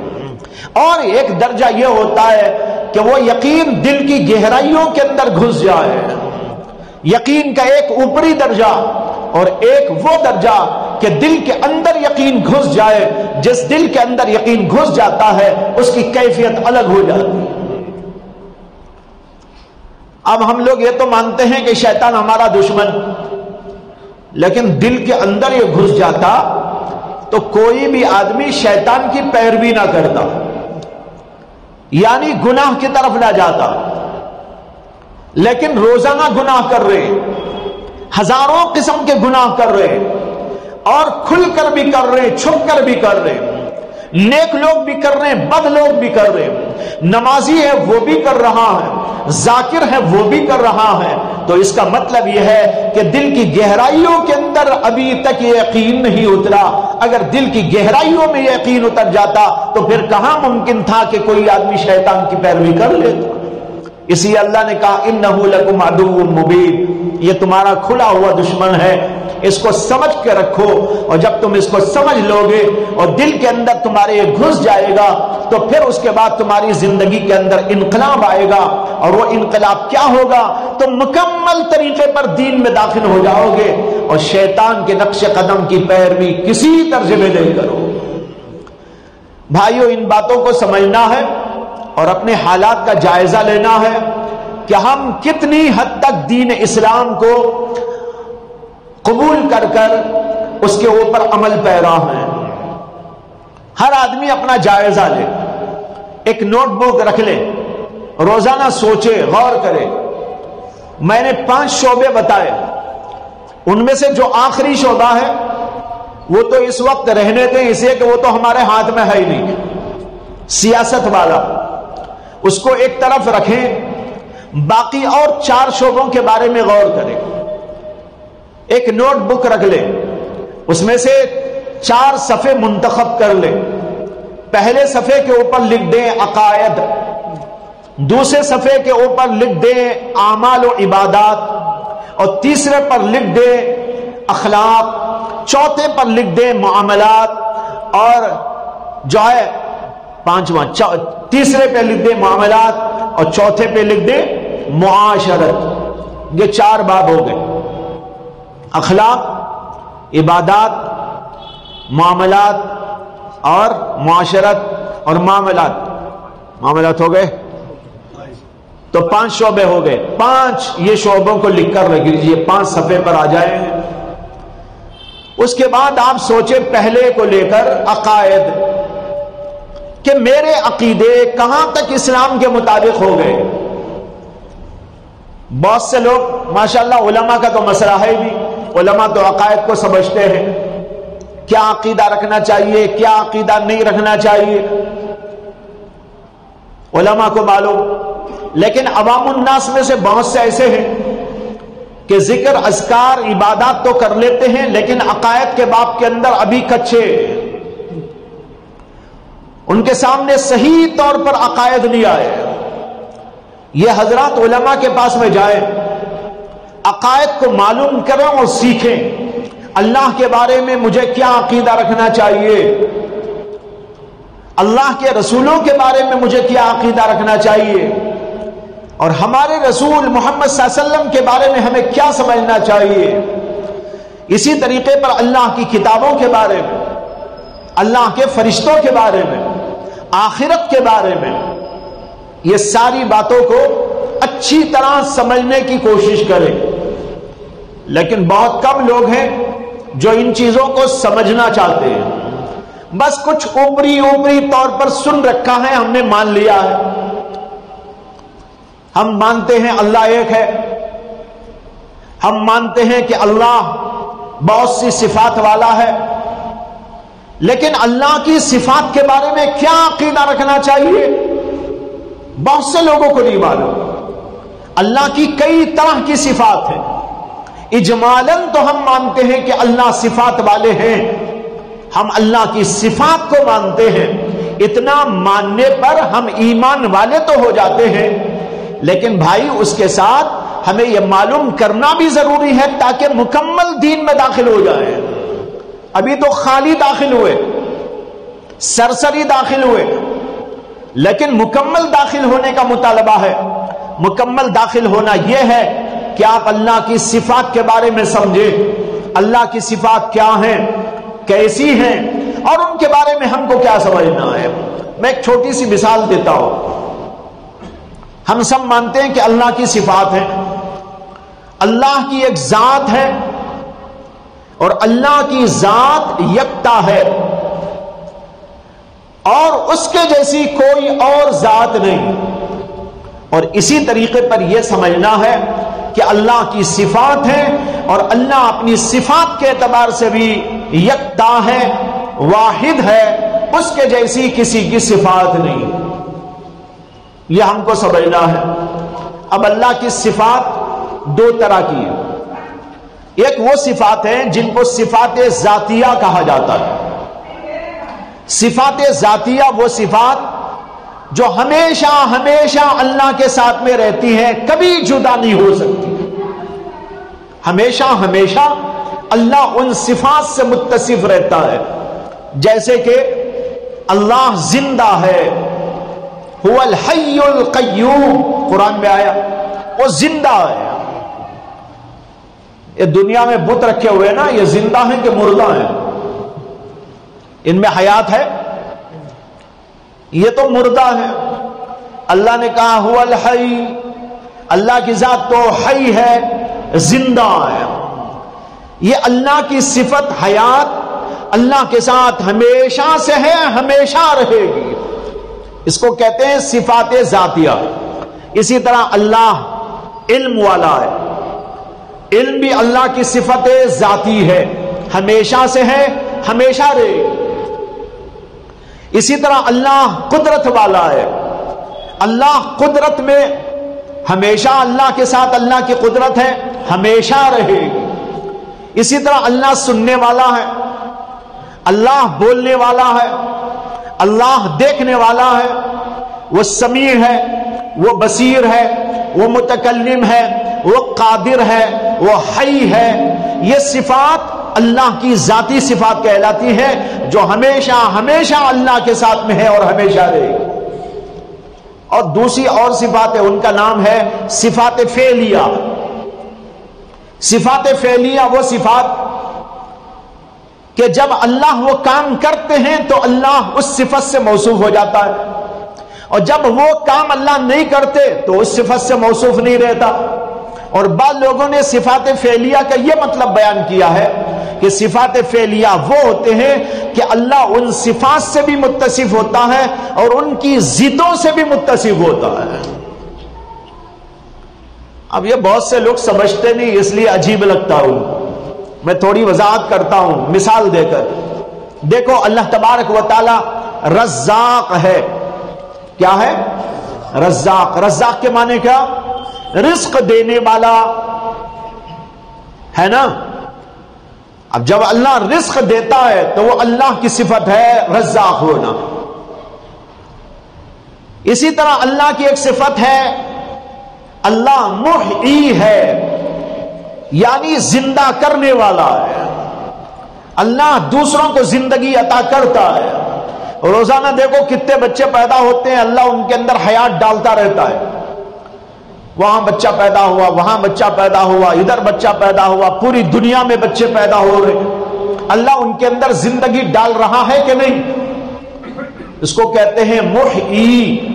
اور ایک درجہ یہ ہوتا ہے کہ وہ یقین دل کی گہرائیوں کے اندر گھس جائے. یقین کا ایک اوپری درجہ اور ایک وہ درجہ کہ دل کے اندر یقین گھس جائے. جس دل کے اندر یقین گھس جاتا ہے اس کی کیفیت الگ ہو جاتی ہے. اب ہم لوگ یہ تو مانتے ہیں کہ شیطان ہمارا دشمن، لیکن دل کے اندر یہ گھس جاتا تو کوئی بھی آدمی شیطان کی پیروی نہ کرتا، یعنی گناہ کی طرف نہ جاتا. لیکن روزانہ گناہ کر رہے، ہزاروں قسم کے گناہ کر رہے، اور کھل کر بھی کر رہے، چھپ کر بھی کر رہے، نیک لوگ بھی کر رہے، بد لوگ بھی کر رہے، نمازی ہے وہ بھی کر رہا ہے، ذاکر ہے وہ بھی کر رہا ہے. تو اس کا مطلب یہ ہے کہ دل کی گہرائیوں کے اندر ابھی تک یہ یقین نہیں اترا. اگر دل کی گہرائیوں میں یقین اتر جاتا تو پھر کہاں ممکن تھا کہ کوئی آدمی شیطان کی پیروی کر لیتا. اسی اللہ نے کہا اِنَّهُ لَكُمْ عَدُوٌّ مُّبِينٌ، یہ تمہارا کھلا ہوا دشمن ہے. اس کو سمجھ کے رکھو، اور جب تم اس کو سمجھ لو گے اور دل کے اندر تمہارے یہ گھس جائے گا تو پھر اس کے بعد تمہاری زندگی کے اندر انقلاب آئے گا. اور وہ انقلاب کیا ہوگا؟ تم مکمل طریقے پر دین میں داخل ہو جاؤ گے اور شیطان کے نقش قدم کی پیروی کسی ترجمے نہیں کرو. بھائیوں ان باتوں کو سمجھنا ہے اور اپنے حالات کا جائزہ لینا ہے کہ ہم کتنی حد تک دین اسلام کو قبول کر کر اس کے اوپر عمل پیرا ہیں۔ ہر آدمی اپنا جائزہ لے، ایک نوٹ بک رکھ لے، روزانہ سوچے، غور کرے۔ میں نے 5 شعبے بتائے، ان میں سے جو آخری شعبہ ہے وہ تو اس وقت رہنے دیں، اس لیے کہ وہ تو ہمارے ہاتھ میں ہے ہی نہیں، سیاست والا، اس کو ایک طرف رکھیں، باقی اور 4 شعبوں کے بارے میں غور کریں۔ ایک نوٹ بک رکھ لیں، اس میں سے 4 صفحے منتخب کر لیں۔ پہلے صفحے کے اوپر لکھ دیں عقائد، دوسرے صفحے کے اوپر لکھ دیں اعمال و عبادات، اور تیسرے پر لکھ دیں اخلاق، چوتھے پر لکھ دیں معاملات، اور جو ہے تیسرے پہ لکھ دیں معاملات، اور چوتھے پہ لکھ دیں معاشرت۔ یہ 4 باب ہو گئے، اخلاق، عبادات، معاملات اور معاشرت اور معاملات ہو گئے، تو 5 شعبے ہو گئے۔ 5 یہ شعبوں کو لکھ کر رکھ لیجیے، 5 صفحے پر آ جائیں۔ اس کے بعد آپ سوچیں پہلے کو لے کر عقائد، کہ میرے عقیدے کہاں تک اسلام کے مطابق ہو گئے۔ بہت سے لوگ ماشاءاللہ، علماء کا تو مسئلہ ہے بھی، علماء تو عقائد کو سمجھتے ہیں، کیا عقیدہ رکھنا چاہیے، کیا عقیدہ نہیں رکھنا چاہیے، علماء کو معلوم۔ لیکن عوام الناس میں سے بہت سے ایسے ہیں کہ ذکر، اذکار، عبادات تو کر لیتے ہیں، لیکن عقائد کے باب کے اندر ابھی کچے، ان کے سامنے صحیح طور پر عقائد نہیں آئے۔ یہ حضرات علماء کے پاس میں جائیں، عقائد کو معلوم کریں اور سیکھیں، اللہ کے بارے میں مجھے کیا عقیدہ رکھنا چاہیے، اللہ کے رسولوں کے بارے میں مجھے کیا عقیدہ رکھنا چاہیے، اور ہمارے رسول محمد صلی اللہ علیہ وسلم کے بارے میں ہمیں کیا سمجھنا چاہیے۔ اسی طریقے پر اللہ کی کتابوں کے بارے میں، اللہ کے فرشتوں کے بارے میں، آخرت کے بارے میں، یہ ساری باتوں کو اچھی طرح سمجھنے کی کوشش کریں۔ لیکن بہت کم لوگ ہیں جو ان چیزوں کو سمجھنا چاہتے ہیں، بس کچھ اوپری طور پر سن رکھا ہے، ہم نے مان لیا ہے۔ ہم مانتے ہیں اللہ ایک ہے، ہم مانتے ہیں کہ اللہ بہت سی صفات والا ہے، لیکن اللہ کی صفات کے بارے میں کیا عقیدہ رکھنا چاہیے بہت سے لوگوں کو نہیں معلوم۔ اللہ کی کئی طرح کی صفات ہیں، اجمالاً تو ہم مانتے ہیں کہ اللہ صفات والے ہیں، ہم اللہ کی صفات کو مانتے ہیں، اتنا ماننے پر ہم ایمان والے تو ہو جاتے ہیں، لیکن بھائی اس کے ساتھ ہمیں یہ معلوم کرنا بھی ضروری ہے تاکہ مکمل دین میں داخل ہو جائے۔ ابھی تو خالی داخل ہوئے، سرسری داخل ہوئے، لیکن مکمل داخل ہونے کا مطالبہ ہے۔ مکمل داخل ہونا یہ ہے کہ آپ اللہ کی صفات کے بارے میں سمجھیں، اللہ کی صفات کیا ہیں، کیسی ہیں، اور ان کے بارے میں ہم کو کیا سمجھنا ہے۔ میں ایک چھوٹی سی مثال دیتا ہوں۔ ہم سب مانتے ہیں کہ اللہ کی صفات ہیں، اللہ کی ایک ذات ہے، اور اللہ کی ذات یکتا ہے، اور اس کے جیسی کوئی اور ذات نہیں۔ اور اسی طریقے پر یہ سمجھنا ہے کہ اللہ کی صفات ہیں، اور اللہ اپنی صفات کے اعتبار سے بھی یکتا ہے، واحد ہے، اس کے جیسی کسی کی صفات نہیں۔ یہ ہم کو سمجھنا ہے۔ اب اللہ کی صفات 2 طرح کی ہیں۔ ایک وہ صفات ہیں جن کو صفات ذاتیہ کہا جاتا ہے۔ صفات ذاتیہ وہ صفات جو ہمیشہ ہمیشہ اللہ کے ساتھ میں رہتی ہیں، کبھی جدا نہیں ہو سکتی۔ ہمیشہ ہمیشہ اللہ ان صفات سے متصف رہتا ہے، جیسے کہ اللہ زندہ ہے، هو الحی القیوم، قرآن میں آیا، وہ زندہ ہے۔ یہ دنیا میں بت رکھے ہوئے نا، یہ زندہ ہیں کہ مردہ ہیں؟ ان میں حیات ہے؟ یہ تو مردہ ہے. اللہ نے کہا هو الحی، اللہ کی ذات تو حی ہے، زندہ ہے. یہ اللہ کی صفت حیات اللہ کے ساتھ ہمیشہ سے ہے، ہمیشہ رہے گی. اس کو کہتے ہیں صفات ذاتیہ. اسی طرح اللہ علم والا ہے، علم بھی اللہ کی صفت ذاتی ہے، ہمیشہ سے ہے، ہمیشہ رہے گی. اسی طرح اللہ قدرت والا ہے، اللہ قدرت میں ہمیشہ اللہ کے ساتھ اللہ کی قدرت ہے، ہمیشہ رہے گی. اسی طرح اللہ سننے والا ہے، اللہ بولنے والا ہے، اللہ دیکھنے والا ہے، وہ سمیع ہے، وہ بصیر ہے، وہ متکلم ہے، وہ قادر ہے، وہ حی ہے. یہ صفات اللہ کی ذاتی صفات کہلاتی ہے جو ہمیشہ ہمیشہ اللہ کے ساتھ میں ہے اور ہمیشہ رہے گی. اور دوسری اور صفات ہے، ان کا نام ہے صفات فعلیہ. صفات فعلیہ وہ صفات کہ جب اللہ وہ کام کرتے ہیں تو اللہ اس صفت سے موصوف ہو جاتا ہے، اور جب وہ کام اللہ نہیں کرتے تو اس صفت سے موصوف نہیں رہتا. اور بعض لوگوں نے صفات فعلیہ کا یہ مطلب بیان کیا ہے کہ صفات فعلیہ وہ ہوتے ہیں کہ اللہ ان صفات سے بھی متصف ہوتا ہے اور ان کی ضدوں سے بھی متصف ہوتا ہے. اب یہ بہت سے لوگ سمجھتے نہیں، اس لیے عجیب لگتا ہوں. میں تھوڑی وضاحت کرتا ہوں مثال دے کر. دیکھو اللہ تبارک و تعالی رزاق ہے. کیا ہے؟ رزاق. رزاق کے معنی کیا؟ رزق دینے والا ہے نا. اب جب اللہ رزق دیتا ہے تو وہ اللہ کی صفت ہے رزاق ہونا. اسی طرح اللہ کی ایک صفت ہے اللہ محیی ہے، یعنی زندہ کرنے والا ہے. اللہ دوسروں کو زندگی عطا کرتا ہے. روزانہ دیکھو کتنے بچے پیدا ہوتے ہیں، اللہ ان کے اندر حیات ڈالتا رہتا ہے. وہاں بچہ پیدا ہوا، وہاں بچہ پیدا ہوا، ادھر بچہ پیدا ہوا، پوری دنیا میں بچے پیدا ہو رہے ہیں. اللہ ان کے اندر زندگی ڈال رہا ہے کہ نہیں؟ اس کو کہتے ہیں محیی.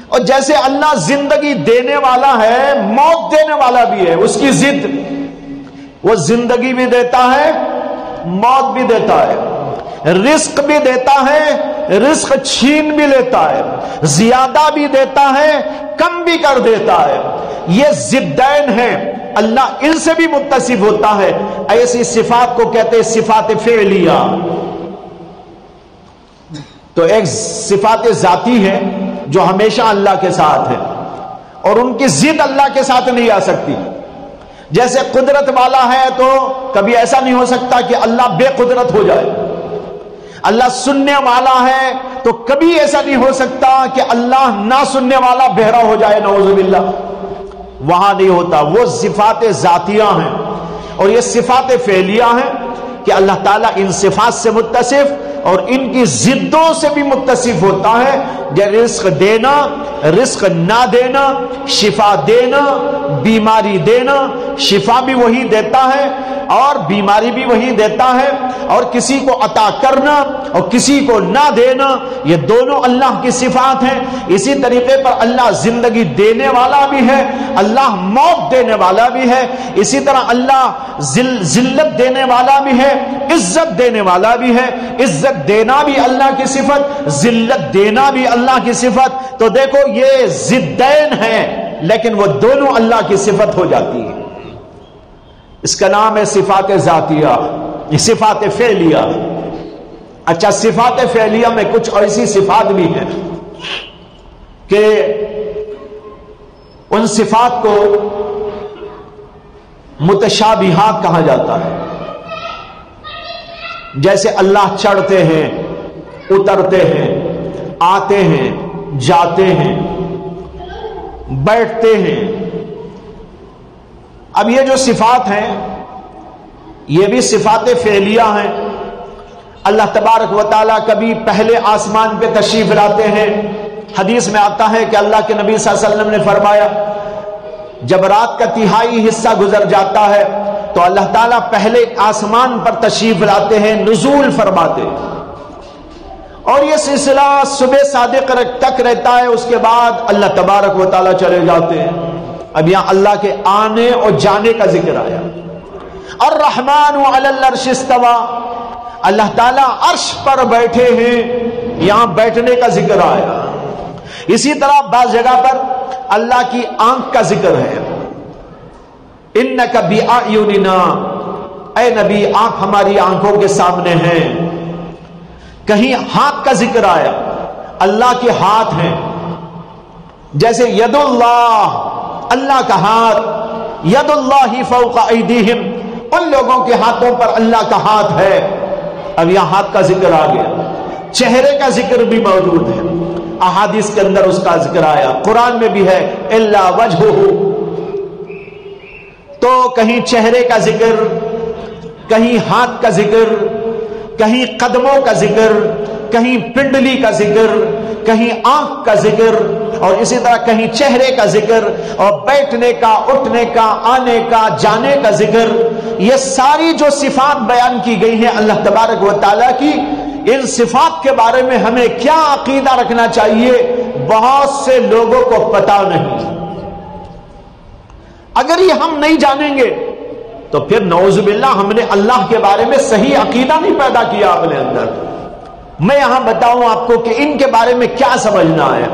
اور جیسے اللہ زندگی دینے والا ہے، موت دینے والا بھی ہے، اس کی ضد. وہ زندگی بھی دیتا ہے، موت بھی دیتا ہے، رزق بھی دیتا ہے، رزق چھین بھی لیتا ہے، زیادہ بھی دیتا ہے، کم بھی کر دیتا ہے. یہ ضدین ہیں، اللہ ان سے بھی متصف ہوتا ہے. ایسی صفات کو کہتے ہیں صفات فعلیہ. تو ایک صفات ذاتی ہے جو ہمیشہ اللہ کے ساتھ ہے اور ان کی ضد اللہ کے ساتھ نہیں آ سکتی. جیسے قدرت والا ہے تو کبھی ایسا نہیں ہو سکتا کہ اللہ بے قدرت ہو جائے. اللہ سننے والا ہے تو کبھی ایسا نہیں ہو سکتا کہ اللہ نہ سننے والا بہرا ہو جائے، نعوذ باللہ. وہاں نہیں ہوتا. وہ صفات ذاتیہ ہیں. اور یہ صفات فعلیہ ہیں کہ اللہ تعالیٰ ان صفات سے متصف اور ان کی ضدوں سے بھی متصف ہوتا ہے. جیسے رزق دینا، رزق نہ دینا، شفا دینا، بیماری دینا. شفا بھی وہی دیتا ہے اور بیماری بھی وہی دیتا ہے. اور کسی کو عطا کرنا اور کسی کو نہ دینا، یہ دونوں اللہ کی صفات ہیں. اسی طریقے پر اللہ زندگی دینے والا بھی ہے، اللہ موت دینے والا بھی ہے. اسی طرح اللہ ذلت دینے والا بھی ہے، عزت دینے والا بھی ہے. عزت دینا بھی اللہ کی صفت، ذلت دینا بھی اللہ کی صفت. تو دیکھو یہ ضدین ہیں لیکن وہ دونوں اللہ کی صفت ہو جاتی ہے. اس کا نام ہے صفات ذاتیہ، صفات فعلیہ. اچھا، صفات فعلیہ میں کچھ ایسی صفات بھی ہیں کہ ان صفات کو متشابہات کہا جاتا ہے. جیسے اللہ چڑھتے ہیں، اترتے ہیں، آتے ہیں، جاتے ہیں، بیٹھتے ہیں. اب یہ جو صفات ہیں یہ بھی صفات فعلیہ ہیں. اللہ تبارک و تعالیٰ کبھی پہلے آسمان پہ تشریف لاتے ہیں. حدیث میں آتا ہے کہ اللہ کے نبی صلی اللہ علیہ وسلم نے فرمایا جب رات کا تہائی حصہ گزر جاتا ہے تو اللہ تعالیٰ پہلے آسمان پر تشریف لاتے ہیں، نزول فرماتے. اور یہ سلسلہ صبح صادق تک رہتا ہے، اس کے بعد اللہ تبارک و تعالیٰ چلے جاتے ہیں۔ اب یہاں اللہ کے آنے اور جانے کا ذکر آیا۔ الرحمن علی العرش استوى، اللہ تعالیٰ عرش پر بیٹھے ہیں، یہاں بیٹھنے کا ذکر آیا۔ اسی طرح بعض جگہ پر اللہ کی آنکھ کا ذکر ہے، انک بأعیننا، اے نبی آنکھ ہماری آنکھوں کے سامنے ہیں۔ کہیں ہاتھ کا ذکر آیا، اللہ کے ہاتھ ہیں، جیسے ید اللہ، اللہ کا ہاتھ، ید اللہ فوق ایدیہم، ان لوگوں کے ہاتھوں پر اللہ کا ہاتھ ہے۔ اب یہاں ہاتھ کا ذکر آ گیا، چہرے کا ذکر بھی موجود ہے، احادیث کے اندر اس کا ذکر آیا، قرآن میں بھی ہے الا وجہہ، تو کہیں چہرے کا ذکر، کہیں ہاتھ کا ذکر، کہیں قدموں کا ذکر، کہیں پنڈلی کا ذکر، کہیں آنکھ کا ذکر، اور اسی طرح کہیں چہرے کا ذکر، اور بیٹھنے کا، اٹھنے کا، آنے کا، جانے کا ذکر۔ یہ ساری جو صفات بیان کی گئی ہیں اللہ تبارک و تعالیٰ کی، ان صفات کے بارے میں ہمیں کیا عقیدہ رکھنا چاہیے، بہت سے لوگوں کو پتہ نہیں۔ اگر یہ ہم نہیں جانیں گے تو پھر نعوذ باللہ ہم نے اللہ کے بارے میں صحیح عقیدہ نہیں پیدا کیا اپنے اندر۔ میں یہاں بتاؤں آپ کو کہ ان کے بارے میں کیا سمجھنا ہے۔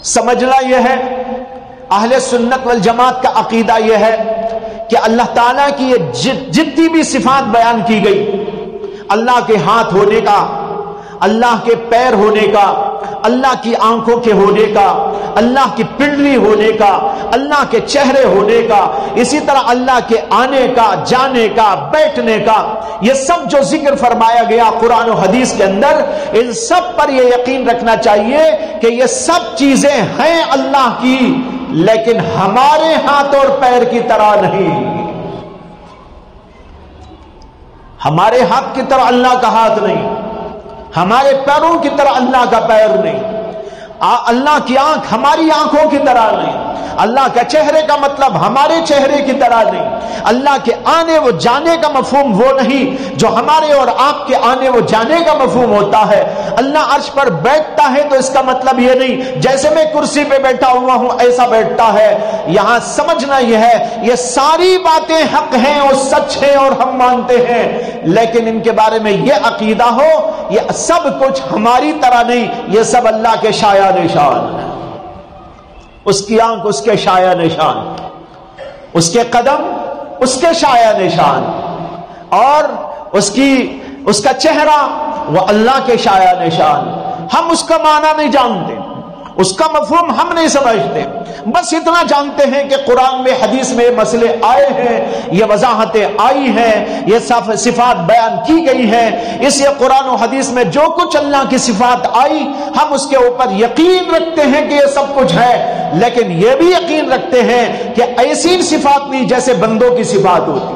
سمجھنا یہ ہے، اہل سنت والجماعت کا عقیدہ یہ ہے کہ اللہ تعالیٰ کی یہ جتنی بھی صفات بیان کی گئی، اللہ کے ہاتھ ہونے کا، اللہ کے پیر ہونے کا، اللہ کی آنکھوں کے ہونے کا، اللہ کی پنڈلی ہونے کا، اللہ کے چہرے ہونے کا، اسی طرح اللہ کے آنے کا، جانے کا، بیٹھنے کا، یہ سب جو ذکر فرمایا گیا قرآن و حدیث کے اندر، ان سب پر یہ یقین رکھنا چاہیے کہ یہ سب چیزیں ہیں اللہ کی، لیکن ہمارے ہاتھ اور پیر کی طرح نہیں۔ ہمارے ہاتھ کی طرح اللہ کا ہاتھ نہیں، ہمارے پیروں کی طرح اللہ کا پیر نہیں، اللہ کی آنکھ ہماری آنکھوں کی طرح نہیں، اللہ کا چہرے کا مطلب ہمارے چہرے کی طرح نہیں، اللہ کے آنے و جانے کا مفہوم وہ نہیں جو ہمارے اور آپ کے آنے و جانے کا مفہوم ہوتا ہے۔ اللہ عرش پر بیٹھتا ہے تو اس کا مطلب یہ نہیں جیسے میں کرسی پہ بیٹھا ہوا ہوں ایسا بیٹھتا ہے۔ یہاں سمجھنا یہ ہے، یہ ساری باتیں حق ہیں اور سچ ہیں اور ہم مانتے ہیں، لیکن ان کے بارے میں یہ عقیدہ ہو یہ سب کچھ ہماری طرح نہیں، یہ سب اللہ کے شایع نشان ہے۔ اس کی آنکھ اس کے شایع نشان، اس کے قدم اس کے شایع نشان، اور اس کا چہرہ وہ اللہ کے شایع نشان۔ ہم اس کا معنی نہیں جانتے، اس کا مفہوم ہم نہیں سمجھتے، بس اتنا جانتے ہیں کہ قرآن میں حدیث میں یہ مسئلے آئے ہیں، یہ وضاحتیں آئی ہیں، یہ صفات بیان کی گئی ہیں، اس لیے قرآن و حدیث میں جو کچھ اللہ کی صفات آئی ہم اس کے اوپر یقین رکھتے ہیں کہ یہ سب کچھ ہے، لیکن یہ بھی یقین رکھتے ہیں کہ ایسی صفات نہیں جیسے بندوں کی صفات ہوتی۔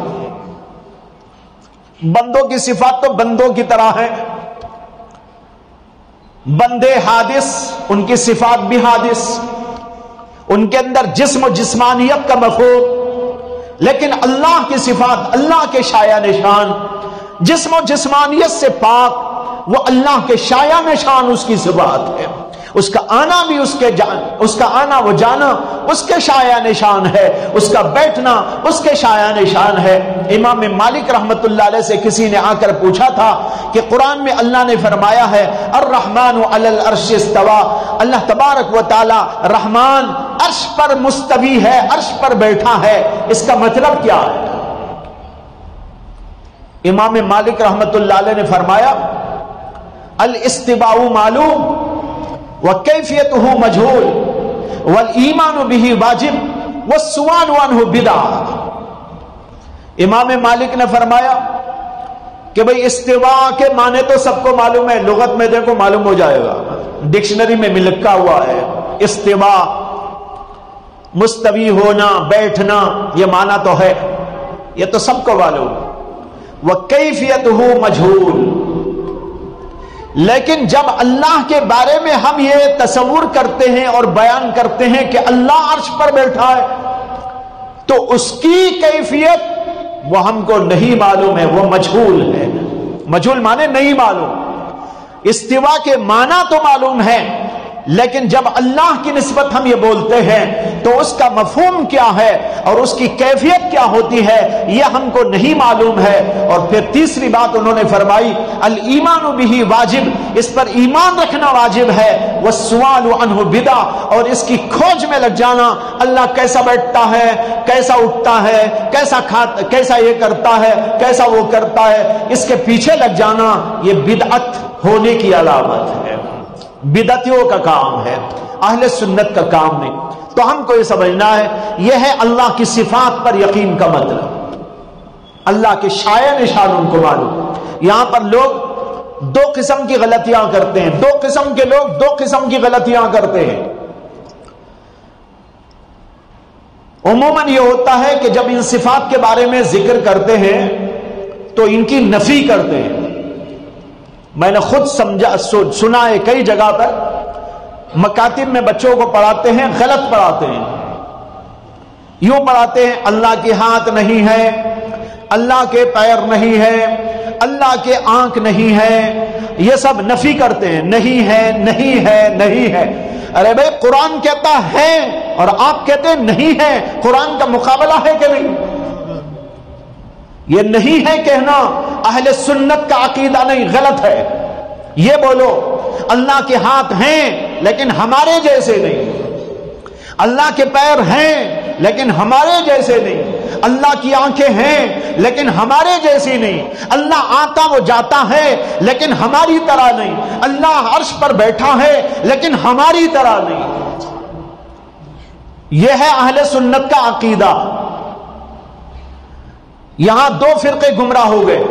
بندوں کی صفات تو بندوں کی طرح ہے، بندے حادث، ان کی صفات بھی حادث، ان کے اندر جسم و جسمانیت کا مفہوم، لیکن اللہ کی صفات اللہ کے شایع نشان، جسم و جسمانیت سے پاک، وہ اللہ کے شایع نشان اس کی صفات ہے۔ اس کا آنا بھی اس کا آنا وہ جانا اس کے شایع نشان ہے، اس کا بیٹھنا اس کے شایع نشان ہے۔ امام مالک رحمت اللہ علیہ سے کسی نے آ کر پوچھا تھا کہ قرآن میں اللہ نے فرمایا ہے الرحمن علی العرش استوى، اللہ تبارک و تعالی رحمان عرش پر مستوی ہے، عرش پر بیٹھا ہے، اس کا مطلب کیا ہے؟ امام مالک رحمت اللہ علیہ نے فرمایا الاستواء معلوم وکیفیتہ مجہول والایمان بہ واجب والسؤال عنہ بدعہ۔ امام مالک نے فرمایا کہ بھئی استواء کے معنی تو سب کو معلوم ہے، لغت میں دیکھو معلوم ہو جائے گا، ڈکشنری میں لکھا ہوا ہے استواء مستوی ہونا، بیٹھنا، یہ معنی تو ہے، یہ تو سب کو معلوم، وکیفیتہ مجہول۔ لیکن جب اللہ کے بارے میں ہم یہ تصور کرتے ہیں اور بیان کرتے ہیں کہ اللہ عرش پر بیٹھا ہے تو اس کی کیفیت وہ ہم کو نہیں معلوم ہے، وہ مجہول ہے۔ مجہول مانے نہیں معلوم۔ استوا کے معنی تو معلوم ہے، لیکن جب اللہ کی نسبت ہم یہ بولتے ہیں تو اس کا مفہوم کیا ہے اور اس کی کیفیت کیا ہوتی ہے یہ ہم کو نہیں معلوم ہے۔ اور پھر تیسری بات انہوں نے فرمائی الایمان بہ واجب، اس پر ایمان رکھنا واجب ہے، والسؤال عنہ بدع، اور اس کی کھوج میں لگ جانا، اللہ کیسا بیٹھتا ہے، کیسا اٹھتا ہے، کیسا یہ کرتا ہے، کیسا وہ کرتا ہے، اس کے پیچھے لگ جانا یہ بدعت ہونے کی علامت ہے، بدعتیوں کا کام ہے، اہل سنت کا کام نہیں۔ تو ہم کو یہ سمجھنا ہے، یہ ہے اللہ کی صفات پر یقین کا مطلب، اللہ کے شائع نشان ان کو معلوم۔ یہاں پر لوگ دو قسم کی غلطیاں کرتے ہیں، دو قسم کے لوگ دو قسم کی غلطیاں کرتے ہیں۔ عموماً یہ ہوتا ہے کہ جب ان صفات کے بارے میں ذکر کرتے ہیں تو ان کی نفی کرتے ہیں۔ میں نے خود سنا ہے کئی جگہ پر مکاتب میں بچوں کو پڑھاتے ہیں، غلط پڑھاتے ہیں، یوں پڑھاتے ہیں اللہ کے ہاتھ نہیں ہے، اللہ کے پیر نہیں ہے، اللہ کے آنکھ نہیں ہے، یہ سب نفی کرتے ہیں، نہیں ہے نہیں ہے نہیں ہے۔ ارے بھائی قرآن کہتا ہے اور آپ کہتے ہیں نہیں ہے، قرآن کا مقابلہ ہے کہ نہیں؟ یہ نہیں ہے کہنا اہل سنت کا عقیدہ نہیں، غلط ہے۔ یہ بولو اللہ کے ہاتھ ہیں لیکن ہمارے جیسے نہیں، اللہ کے پیر ہیں لیکن ہمارے جیسے نہیں، اللہ کی آنکھیں ہیں لیکن ہمارے جیسی نہیں، اللہ آتا وہ جاتا ہے لیکن ہماری طرح نہیں، اللہ عرش پر بیٹھا ہے لیکن ہماری طرح نہیں۔ یہ ہے اہل سنت کا عقیدہ۔ یہاں دو فرقے گمراہ ہو گئے،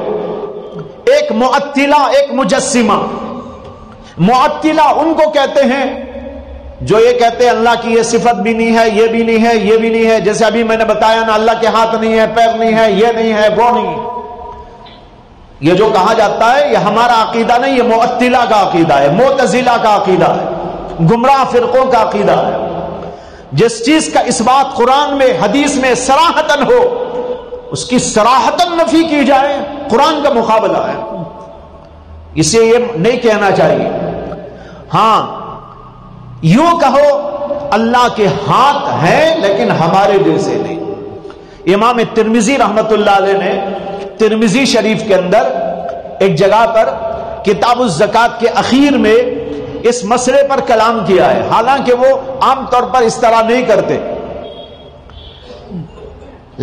ایک معطلہ ایک مجسمہ۔ معطلہ ان کو کہتے ہیں جو یہ کہتے ہیں اللہ کی یہ صفت بھی نہیں ہے، یہ بھی نہیں ہے، یہ بھی نہیں ہے، جیسے ابھی میں نے بتایا نا اللہ کے ہاتھ نہیں ہے، پیر نہیں ہے، یہ نہیں ہے، وہ نہیں ہے۔ یہ جو کہا جاتا ہے یہ ہمارا عقیدہ نہیں، یہ معطلہ کا عقیدہ ہے، معتزلہ کا عقیدہ ہے، گمراہ فرقوں کا عقیدہ ہے۔ جس چیز کا اس بات قرآن میں حدیث میں صراحتاً ہو اس کی صراحتاً نفی کی جائے، قرآن کا مقابلہ ہے، اسے یہ نہیں کہنا چاہیے۔ ہاں یوں کہو اللہ کے ہاتھ ہیں لیکن ہمارے جیسے نہیں۔ امام ترمذی رحمت اللہ علیہ نے ترمذی شریف کے اندر ایک جگہ پر کتاب الزکوٰۃ کے اخیر میں اس مسئلے پر کلام کیا ہے، حالانکہ وہ عام طور پر اس طرح نہیں کرتے،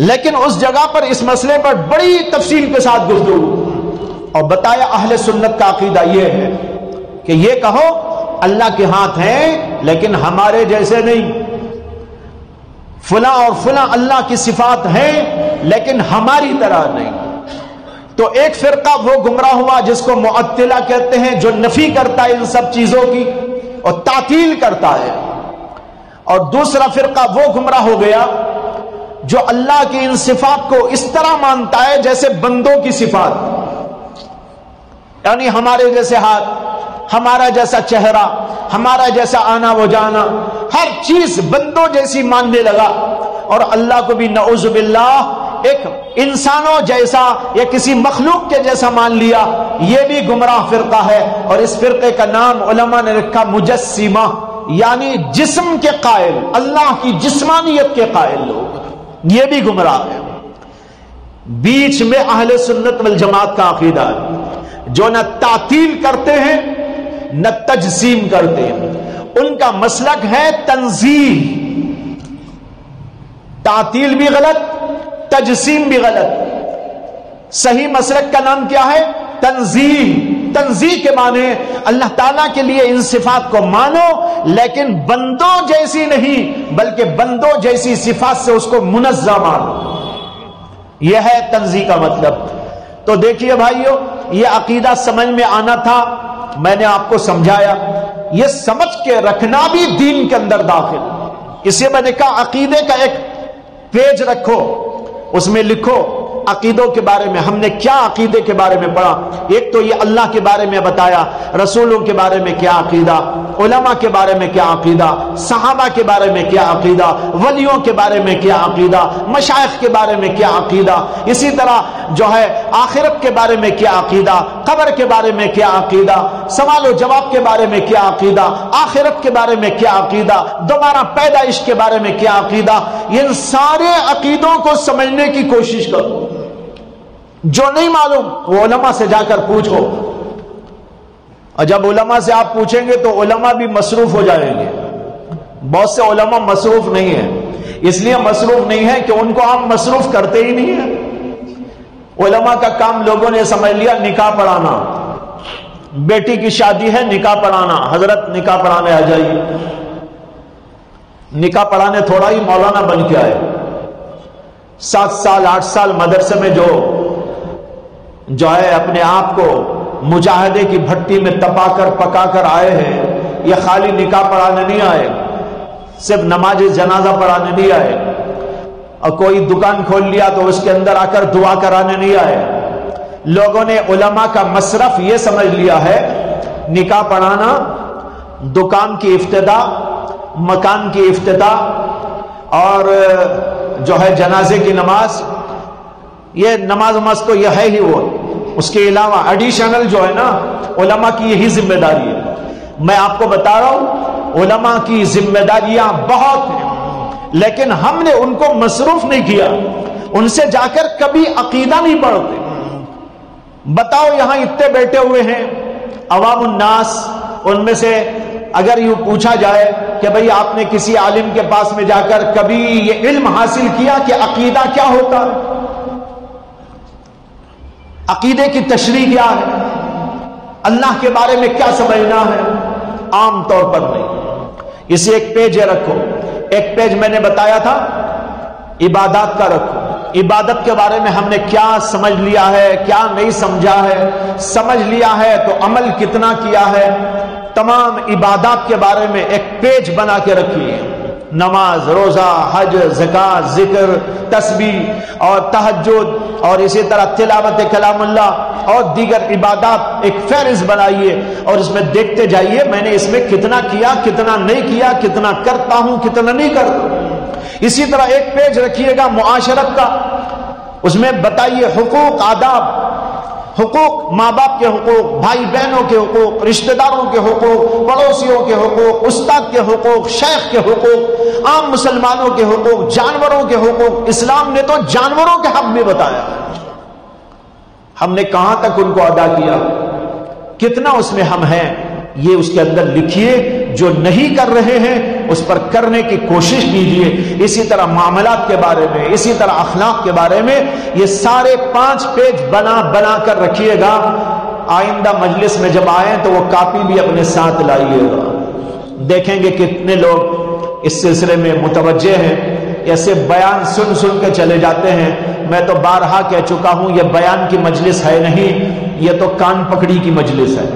لیکن اس جگہ پر اس مسئلے پر بڑی تفصیل کے ساتھ گفتگو اور بتایا اہل سنت کا عقیدہ یہ ہے کہ یہ کہو اللہ کے ہاتھ ہیں لیکن ہمارے جیسے نہیں، فلاں اور فلاں اللہ کی صفات ہیں لیکن ہماری طرح نہیں۔ تو ایک فرقہ وہ گمراہ ہوا جس کو معطلہ کہتے ہیں، جو نفی کرتا ہے ان سب چیزوں کی اور تعطیل کرتا ہے، اور دوسرا فرقہ وہ گمراہ ہو گیا جو اللہ کی ان صفات کو اس طرح مانتا ہے جیسے بندوں کی صفات، یعنی ہمارے جیسے ہاتھ، ہمارا جیسا چہرہ، ہمارا جیسا آنا وہ جانا، ہر چیز بندوں جیسی ماننے لگا، اور اللہ کو بھی نعوذ باللہ ایک انسانوں جیسا یا کسی مخلوق کے جیسا مان لیا۔ یہ بھی گمراہ فرقہ ہے، اور اس فرقے کا نام علماء نے رکھا مجسمہ، یعنی جسم کے قائل، اللہ کی جسمانیت کے قائل لوگ، یہ بھی گمراہ ہے۔ بیچ میں اہل سنت والجماعت کا عقیدہ ہے جو نہ تعطیل کرتے ہیں نہ تجسیم کرتے ہیں، ان کا مسلک ہے تنزیہ، تعطیل بھی غلط، تجسیم بھی غلط، صحیح مسلک کا نام کیا ہے؟ تنزیہ۔ تنزیہ کے معنی اللہ تعالیٰ کے لیے ان صفات کو مانو لیکن بندوں جیسی نہیں، بلکہ بندوں جیسی صفات سے اس کو منزہ مانو، یہ ہے تنزیہ کا مطلب۔ تو دیکھیے بھائیو، یہ عقیدہ سمجھ میں آنا تھا، میں نے آپ کو سمجھایا، یہ سمجھ کے رکھنا بھی دین کے اندر داخل، اسے میں نے کہا عقیدے کا ایک پیج رکھو، اس میں لکھو عقیدوں کے بارے میں ہم نے کیا عقیدے کے بارے میں پڑھا۔ ایک تو یہ اللہ کے بارے میں بتایا، رسولوں کے بارے میں کیا عقیدہ، علماء کے بارے میں کیا عقیدہ، صحابہ کے بارے میں کیا عقیدہ، ولیوں کے بارے میں کیا عقیدہ، مشائخ کے بارے میں کیا عقیدہ، اسی طرح جو ہے آخرت کے بارے میں کیا عقیدہ، قبر کے بارے میں کیا عقیدہ، سوال و جواب کے بارے میں کیا عقیدہ، آخرت کے بارے میں کیا عقیدہ، دوبارہ پیدائش کے بارے میں کیا عقیدہ، ان سارے عقیدوں کو سمجھنے کی کوشش کرو۔ جو نہیں معلوم وہ علماء سے جا کر پوچھو، اور جب علماء سے آپ پوچھیں گے تو علماء بھی مصروف ہو جائیں گے۔ بہت سے علماء مصروف نہیں ہیں، اس لیے مصروف نہیں ہے کہ ان کو آپ مصروف کرتے ہی نہیں ہیں۔ علماء کا کام لوگوں نے سمجھ لیا نکاح پڑھانا، بیٹی کی شادی ہے نکاح پڑھانا، حضرت نکاح پڑھانے آ جائیے۔ نکاح پڑھانے تھوڑا ہی مولانا بن کے آئے، 7 سال 8 سال مدرسے میں جو ہے اپنے آپ کو مجاہدے کی بھٹی میں تپا کر پکا کر آئے ہیں، یہ خالی نکاح پڑھانے نہیں آئے، صرف نماز جنازہ پڑھانے نہیں آئے، اور کوئی دکان کھول لیا تو اس کے اندر آ کر دعا کرانے نہیں آئے۔ لوگوں نے علماء کا مصرف یہ سمجھ لیا ہے نکاح پڑھانا، دکان کی افتتاح، مکان کی افتتاح، اور جو ہے جنازے کی نماز، یہ نماز تو یہ ہے ہی وہ، اس کے علاوہ ایڈیشنل جو ہے نا علماء کی یہی ذمہ داری ہے۔ میں آپ کو بتا رہا ہوں علماء کی ذمہ داریاں بہت ہیں، لیکن ہم نے ان کو مصروف نہیں کیا، ان سے جا کر کبھی عقیدہ نہیں پڑھتے۔ بتاؤ یہاں اتنے بیٹھے ہوئے ہیں عوام الناس، ان میں سے اگر یوں پوچھا جائے کہ بھئی آپ نے کسی عالم کے پاس میں جا کر کبھی یہ علم حاصل کیا کہ عقیدہ کیا ہوتا ہے، عقیدے کی تشریح کیا ہے، اللہ کے بارے میں کیا سمجھنا ہے، عام طور پر نہیں۔ اسے ایک پیج رکھو، ایک پیج میں نے بتایا تھا عبادات کا رکھو، عبادت کے بارے میں ہم نے کیا سمجھ لیا ہے، کیا نہیں سمجھا ہے، سمجھ لیا ہے تو عمل کتنا کیا ہے، تمام عبادات کے بارے میں ایک پیج بنا کے رکھیے۔ نماز، روزہ، حج، زکوٰۃ، ذکر، تسبیح اور تہجد، اور اسی طرح تلاوت کلام اللہ اور دیگر عبادات، ایک فہرست بنائیے اور اس میں دیکھتے جائیے میں نے اس میں کتنا کیا، کتنا نہیں کیا، کتنا کرتا ہوں، کتنا نہیں کرتا۔ اسی طرح ایک پیج رکھیے گا معاشرت کا، اس میں بتائیے حقوق، آداب، حقوق، ماں باپ کے حقوق، بھائی بہنوں کے حقوق، رشتہ داروں کے حقوق، پڑوسیوں کے حقوق، استاد کے حقوق، شیخ کے حقوق، عام مسلمانوں کے حقوق، جانوروں کے حقوق۔ اسلام نے تو جانوروں کے حق بھی بتایا، ہم نے کہاں تک ان کو ادا کیا، کتنا اس میں ہم ہیں، یہ اس کے اندر لکھیے۔ جو نہیں کر رہے ہیں اس پر کرنے کی کوشش کیجیے۔ اسی طرح معاملات کے بارے میں، اسی طرح اخلاق کے بارے میں یہ سارے 5 پیج بنا کر رکھیے گا۔ آئندہ مجلس میں جب آئیں تو وہ کاپی بھی اپنے ساتھ لائیے گا۔ دیکھیں گے کتنے لوگ اس سلسلے میں متوجہ ہیں، ایسے بیان سن کے چلے جاتے ہیں۔ میں تو بارہا کہہ چکا ہوں یہ بیان کی مجلس ہے نہیں، یہ تو کان پکڑی کی مجلس ہے،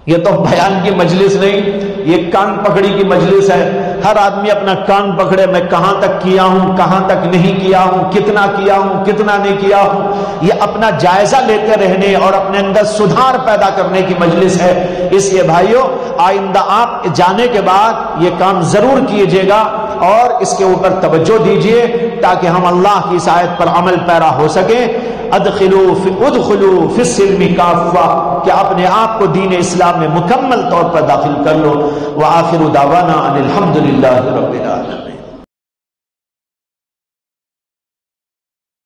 یہ تو بیان کی مجلس نہیں، یہ کان پکڑی کی مجلس ہے۔ ہر آدمی اپنا کان پکڑے، میں کہاں تک کیا ہوں، کہاں تک نہیں کیا ہوں، کتنا کیا ہوں، کتنا نہیں کیا ہوں، یہ اپنا جائزہ لیتے رہنے اور اپنے اندر سدھار پیدا کرنے کی مجلس ہے۔ اس لیے بھائیو آئندہ آپ جانے کے بعد یہ کام ضرور کیجیے گا اور اس کے اوپر توجہ دیجیے تاکہ ہم اللہ کی اس آیت پر عمل پیرا ہو سکیں۔ ادخلوا فی السلم کافہ، کہ اپنے آپ کو دین اسلام میں مکمل طور پر داخل کر لو۔ وآخر دعوانا ان الحمد للہ رب العالمین۔